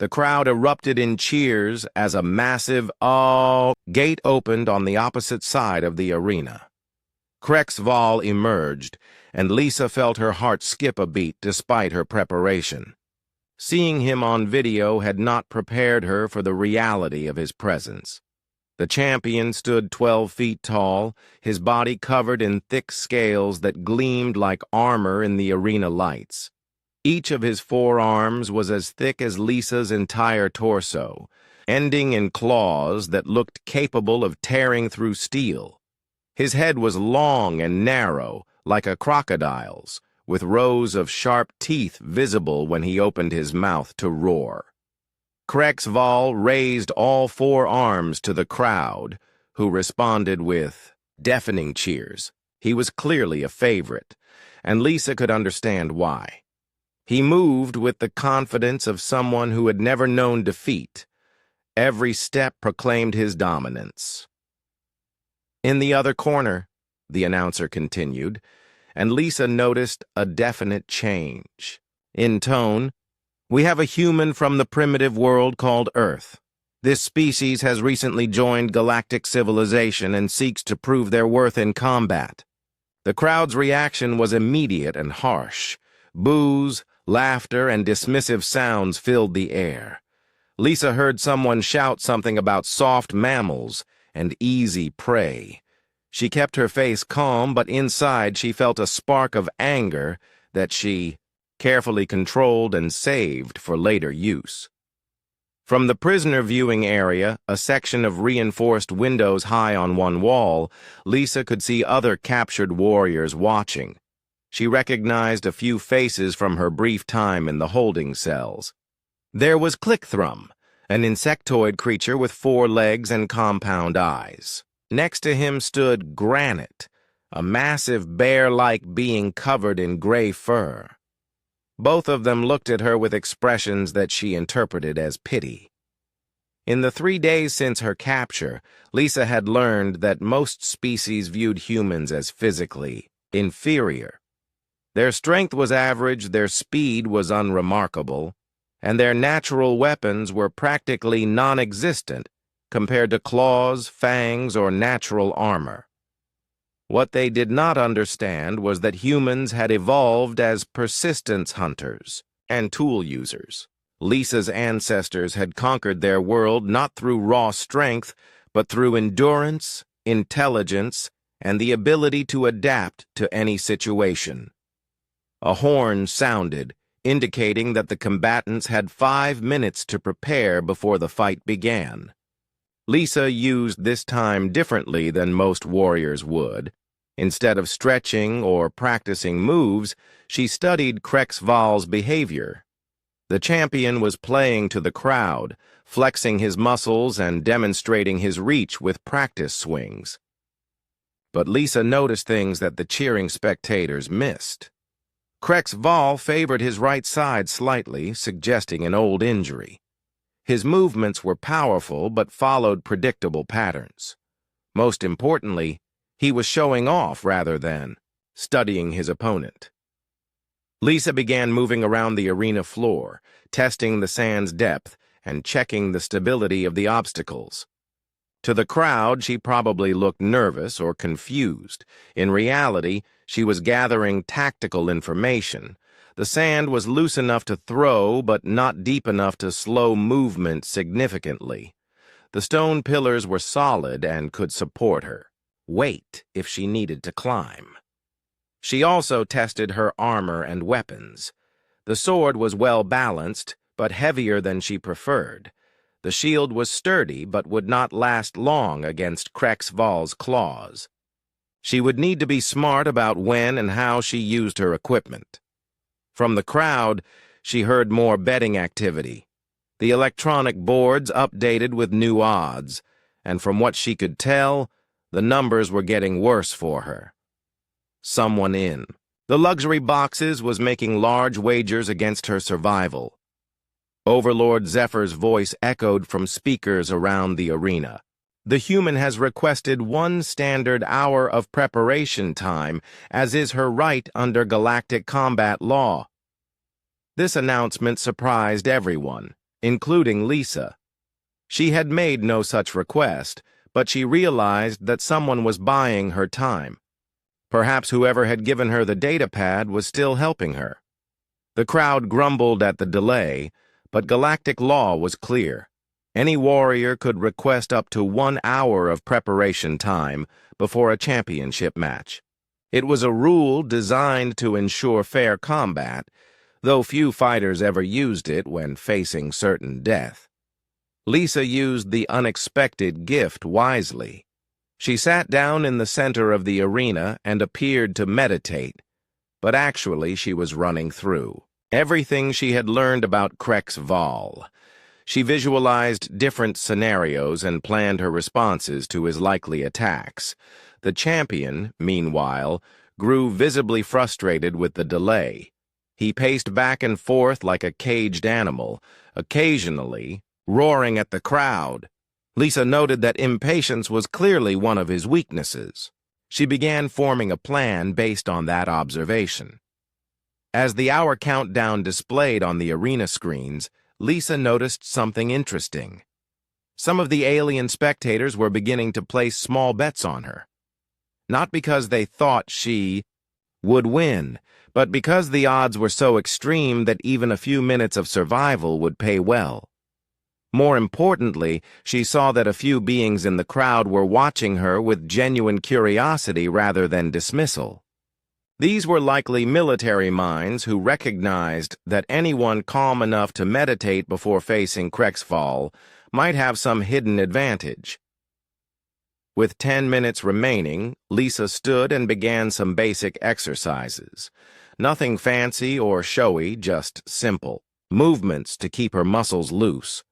The crowd erupted in cheers as a massive gate opened on the opposite side of the arena. HFY emerged, and Lisa felt her heart skip a beat despite her preparation. Seeing him on video had not prepared her for the reality of his presence. The champion stood 12 feet tall, his body covered in thick scales that gleamed like armor in the arena lights. Each of his forearms was as thick as Lisa's entire torso, ending in claws that looked capable of tearing through steel. His head was long and narrow, like a crocodile's, with rows of sharp teeth visible when he opened his mouth to roar. HFY raised all four arms to the crowd, who responded with deafening cheers. He was clearly a favorite, and Lisa could understand why. He moved with the confidence of someone who had never known defeat. Every step proclaimed his dominance. "In the other corner," the announcer continued, and Lisa noticed a definite change. In tone, "We have a human from the primitive world called Earth. This species has recently joined galactic civilization and seeks to prove their worth in combat." The crowd's reaction was immediate and harsh. Boos, laughter, and dismissive sounds filled the air. Lisa heard someone shout something about soft mammals and easy prey. She kept her face calm, but inside she felt a spark of anger that she carefully controlled and saved for later use. From the prisoner viewing area, a section of reinforced windows high on one wall, Lisa could see other captured warriors watching. She recognized a few faces from her brief time in the holding cells. There was Clickthrum, an insectoid creature with 4 legs and compound eyes. Next to him stood Granite, a massive bear-like being covered in gray fur. Both of them looked at her with expressions that she interpreted as pity. In the 3 days since her capture, Lisa had learned that most species viewed humans as physically inferior. Their strength was average, their speed was unremarkable, and their natural weapons were practically non-existent compared to claws, fangs, or natural armor. What they did not understand was that humans had evolved as persistence hunters and tool users. Lisa's ancestors had conquered their world not through raw strength, but through endurance, intelligence, and the ability to adapt to any situation. A horn sounded, indicating that the combatants had 5 minutes to prepare before the fight began. Lisa used this time differently than most warriors would. Instead of stretching or practicing moves, she studied Krexval's behavior. The champion was playing to the crowd, flexing his muscles and demonstrating his reach with practice swings. But Lisa noticed things that the cheering spectators missed. Krexval favored his right side slightly, suggesting an old injury. His movements were powerful but followed predictable patterns. Most importantly, he was showing off rather than studying his opponent. Lisa began moving around the arena floor, testing the sand's depth and checking the stability of the obstacles. To the crowd, she probably looked nervous or confused. In reality, she was gathering tactical information. The sand was loose enough to throw, but not deep enough to slow movement significantly. The stone pillars were solid and could support her. Weight if she needed to climb. She also tested her armor and weapons. The sword was well balanced, but heavier than she preferred. The shield was sturdy, but would not last long against Krexval's claws. She would need to be smart about when and how she used her equipment. From the crowd, she heard more betting activity. The electronic boards updated with new odds, and from what she could tell, the numbers were getting worse for her. Someone in the luxury boxes was making large wagers against her survival. Overlord Zephyr's voice echoed from speakers around the arena. The human has requested 1 standard hour of preparation time, as is her right under galactic combat law. This announcement surprised everyone, including Lisa. She had made no such request, but she realized that someone was buying her time. Perhaps whoever had given her the datapad was still helping her. The crowd grumbled at the delay, but galactic law was clear. Any warrior could request up to 1 hour of preparation time before a championship match. It was a rule designed to ensure fair combat, though few fighters ever used it when facing certain death. Lisa used the unexpected gift wisely. She sat down in the center of the arena and appeared to meditate, but actually she was running through everything she had learned about Krexval. She visualized different scenarios and planned her responses to his likely attacks. The champion, meanwhile, grew visibly frustrated with the delay. He paced back and forth like a caged animal, occasionally roaring at the crowd. Lisa noted that impatience was clearly one of his weaknesses. She began forming a plan based on that observation. As the hour countdown displayed on the arena screens, Lisa noticed something interesting. Some of the alien spectators were beginning to place small bets on her. Not because they thought she would win, but because the odds were so extreme that even a few minutes of survival would pay well. More importantly, she saw that a few beings in the crowd were watching her with genuine curiosity rather than dismissal. These were likely military minds who recognized that anyone calm enough to meditate before facing Krexval might have some hidden advantage. With 10 minutes remaining, Lisa stood and began some basic exercises. Nothing fancy or showy, just simple movements to keep her muscles loose.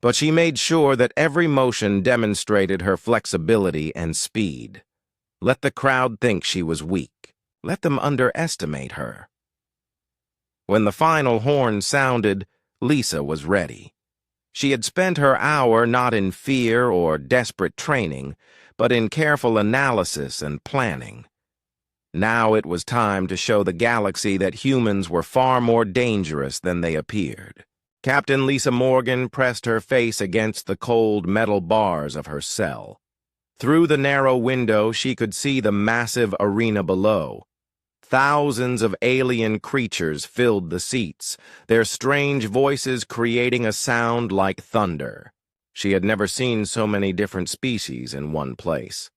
but she made sure that every motion demonstrated her flexibility and speed. Let the crowd think she was weak. Let them underestimate her. When the final horn sounded, Lisa was ready. She had spent her hour not in fear or desperate training, but in careful analysis and planning. Now it was time to show the galaxy that humans were far more dangerous than they appeared. Captain Lisa Morgan pressed her face against the cold metal bars of her cell. Through the narrow window, she could see the massive arena below. Thousands of alien creatures filled the seats, their strange voices creating a sound like thunder. She had never seen so many different species in one place.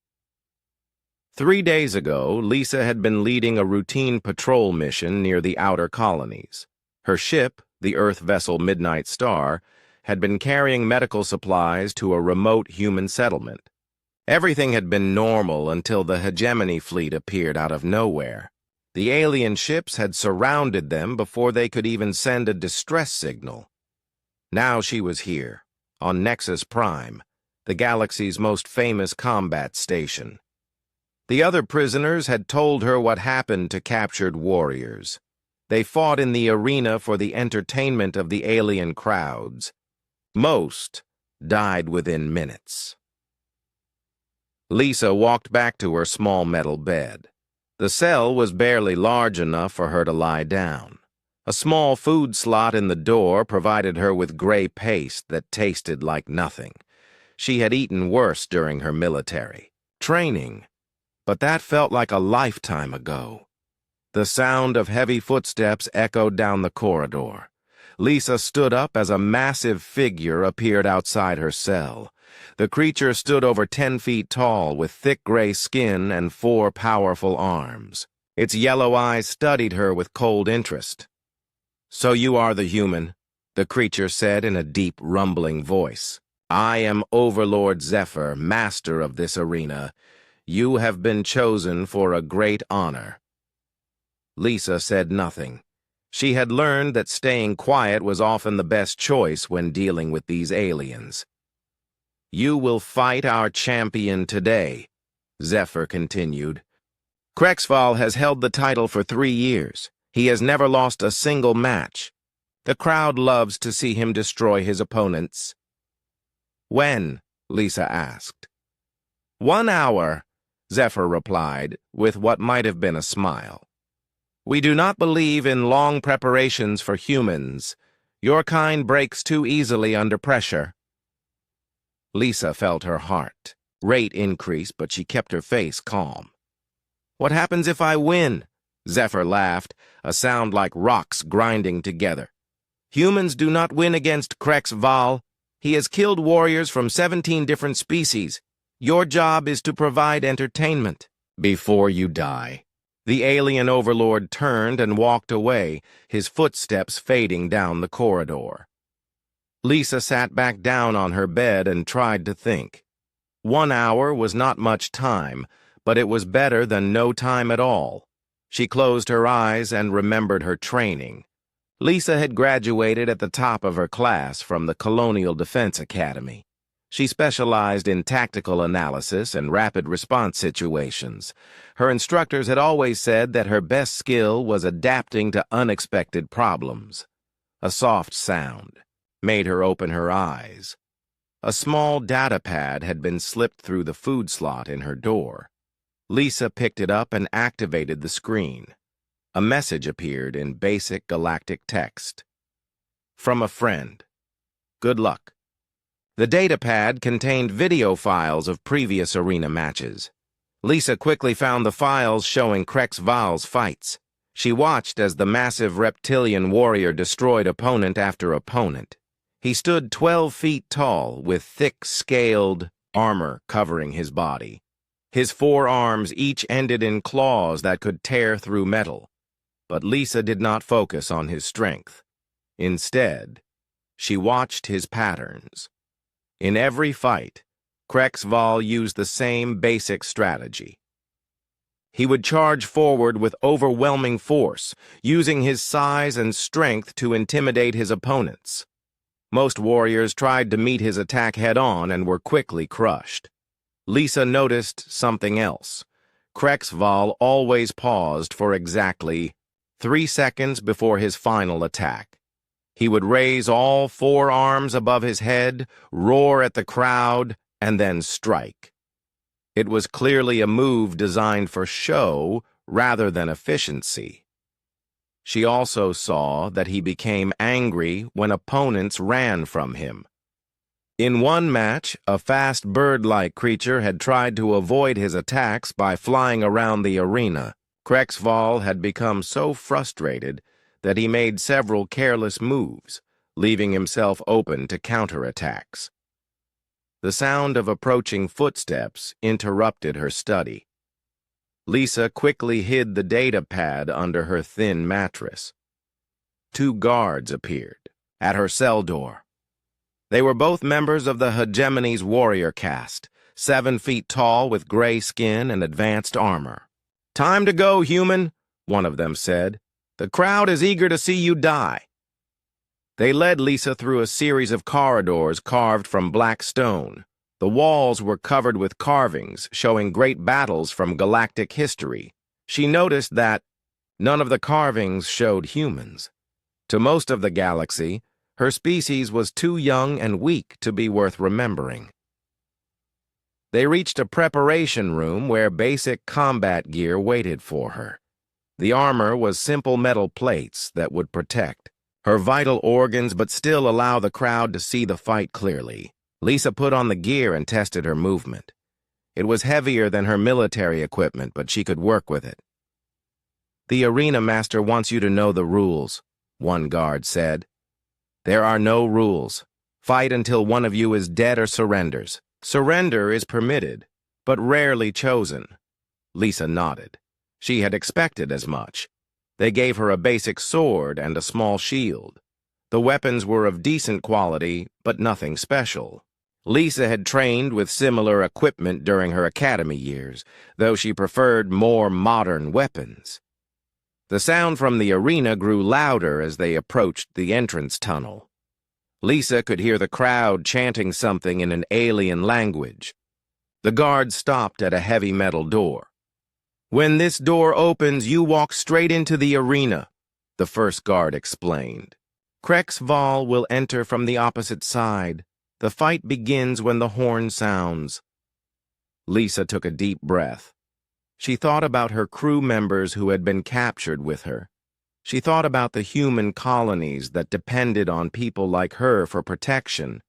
3 days ago, Lisa had been leading a routine patrol mission near the outer colonies. Her ship, the Earth vessel Midnight Star, had been carrying medical supplies to a remote human settlement. Everything had been normal until the hegemony fleet appeared out of nowhere. The alien ships had surrounded them before they could even send a distress signal. Now she was here, on Nexus Prime, the galaxy's most famous combat station. The other prisoners had told her what happened to captured warriors. They fought in the arena for the entertainment of the alien crowds. Most died within minutes. Lisa walked back to her small metal bed. The cell was barely large enough for her to lie down. A small food slot in the door provided her with gray paste that tasted like nothing. She had eaten worse during her military training, but that felt like a lifetime ago. The sound of heavy footsteps echoed down the corridor. Lisa stood up as a massive figure appeared outside her cell. The creature stood over 10 feet tall with thick gray skin and 4 powerful arms. Its yellow eyes studied her with cold interest. "So you are the human," the creature said in a deep, rumbling voice. "I am Overlord Zephyr, master of this arena. You have been chosen for a great honor." Lisa said nothing. She had learned that staying quiet was often the best choice when dealing with these aliens. "You will fight our champion today," Zephyr continued. "Krexval has held the title for 3 years. He has never lost a single match. The crowd loves to see him destroy his opponents." "When?" Lisa asked. "1 hour," Zephyr replied, with what might have been a smile. "We do not believe in long preparations for humans. Your kind breaks too easily under pressure." Lisa felt her heart rate increase, but she kept her face calm. "What happens if I win?" Zephyr laughed, a sound like rocks grinding together. "Humans do not win against Krexval. He has killed warriors from 17 different species. Your job is to provide entertainment." "Before you die." The alien overlord turned and walked away, his footsteps fading down the corridor. Lisa sat back down on her bed and tried to think. 1 hour was not much time, but it was better than no time at all. She closed her eyes and remembered her training. Lisa had graduated at the top of her class from the Colonial Defense Academy. She specialized in tactical analysis and rapid response situations. Her instructors had always said that her best skill was adapting to unexpected problems. A soft sound made her open her eyes. A small data pad had been slipped through the food slot in her door. Lisa picked it up and activated the screen. A message appeared in basic galactic text. "From a friend. Good luck." The datapad contained video files of previous arena matches. Lisa quickly found the files showing Krexval's fights. She watched as the massive reptilian warrior destroyed opponent after opponent. He stood 12 feet tall, with thick, scaled armor covering his body. His 4 arms each ended in claws that could tear through metal. But Lisa did not focus on his strength. Instead, she watched his patterns. In every fight, Krexval used the same basic strategy. He would charge forward with overwhelming force, using his size and strength to intimidate his opponents. Most warriors tried to meet his attack head-on and were quickly crushed. Lisa noticed something else. Krexval always paused for exactly 3 seconds before his final attack. He would raise all 4 arms above his head, roar at the crowd, and then strike. It was clearly a move designed for show rather than efficiency. She also saw that he became angry when opponents ran from him. In one match, a fast bird-like creature had tried to avoid his attacks by flying around the arena. Krexval had become so frustrated that he made several careless moves, leaving himself open to counterattacks. The sound of approaching footsteps interrupted her study. Lisa quickly hid the data pad under her thin mattress. 2 guards appeared at her cell door. They were both members of the Hegemony's warrior caste, 7 feet tall with gray skin and advanced armor. "Time to go, human," one of them said. "The crowd is eager to see you die." They led Lisa through a series of corridors carved from black stone. The walls were covered with carvings showing great battles from galactic history. She noticed that none of the carvings showed humans. To most of the galaxy, her species was too young and weak to be worth remembering. They reached a preparation room where basic combat gear waited for her. The armor was simple metal plates that would protect her vital organs but still allow the crowd to see the fight clearly. Lisa put on the gear and tested her movement. It was heavier than her military equipment, but she could work with it. "The arena master wants you to know the rules," one guard said. "There are no rules. Fight until one of you is dead or surrenders. Surrender is permitted, but rarely chosen." Lisa nodded. She had expected as much. They gave her a basic sword and a small shield. The weapons were of decent quality, but nothing special. Lisa had trained with similar equipment during her academy years, though she preferred more modern weapons. The sound from the arena grew louder as they approached the entrance tunnel. Lisa could hear the crowd chanting something in an alien language. The guard stopped at a heavy metal door. "When this door opens, you walk straight into the arena," the first guard explained. "Krexval will enter from the opposite side. The fight begins when the horn sounds." Lisa took a deep breath. She thought about her crew members who had been captured with her. She thought about the human colonies that depended on people like her for protection.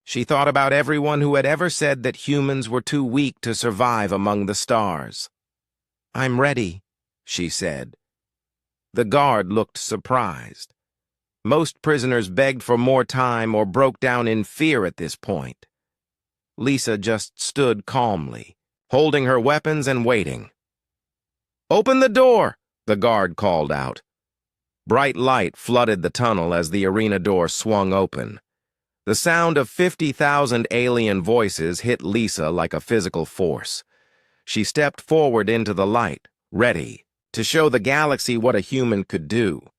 She thought about everyone who had ever said that humans were too weak to survive among the stars. "I'm ready," she said. The guard looked surprised. Most prisoners begged for more time or broke down in fear at this point. Lisa just stood calmly, holding her weapons and waiting. "Open the door," the guard called out. Bright light flooded the tunnel as the arena door swung open. The sound of 50,000 alien voices hit Lisa like a physical force. She stepped forward into the light, ready to show the galaxy what a human could do.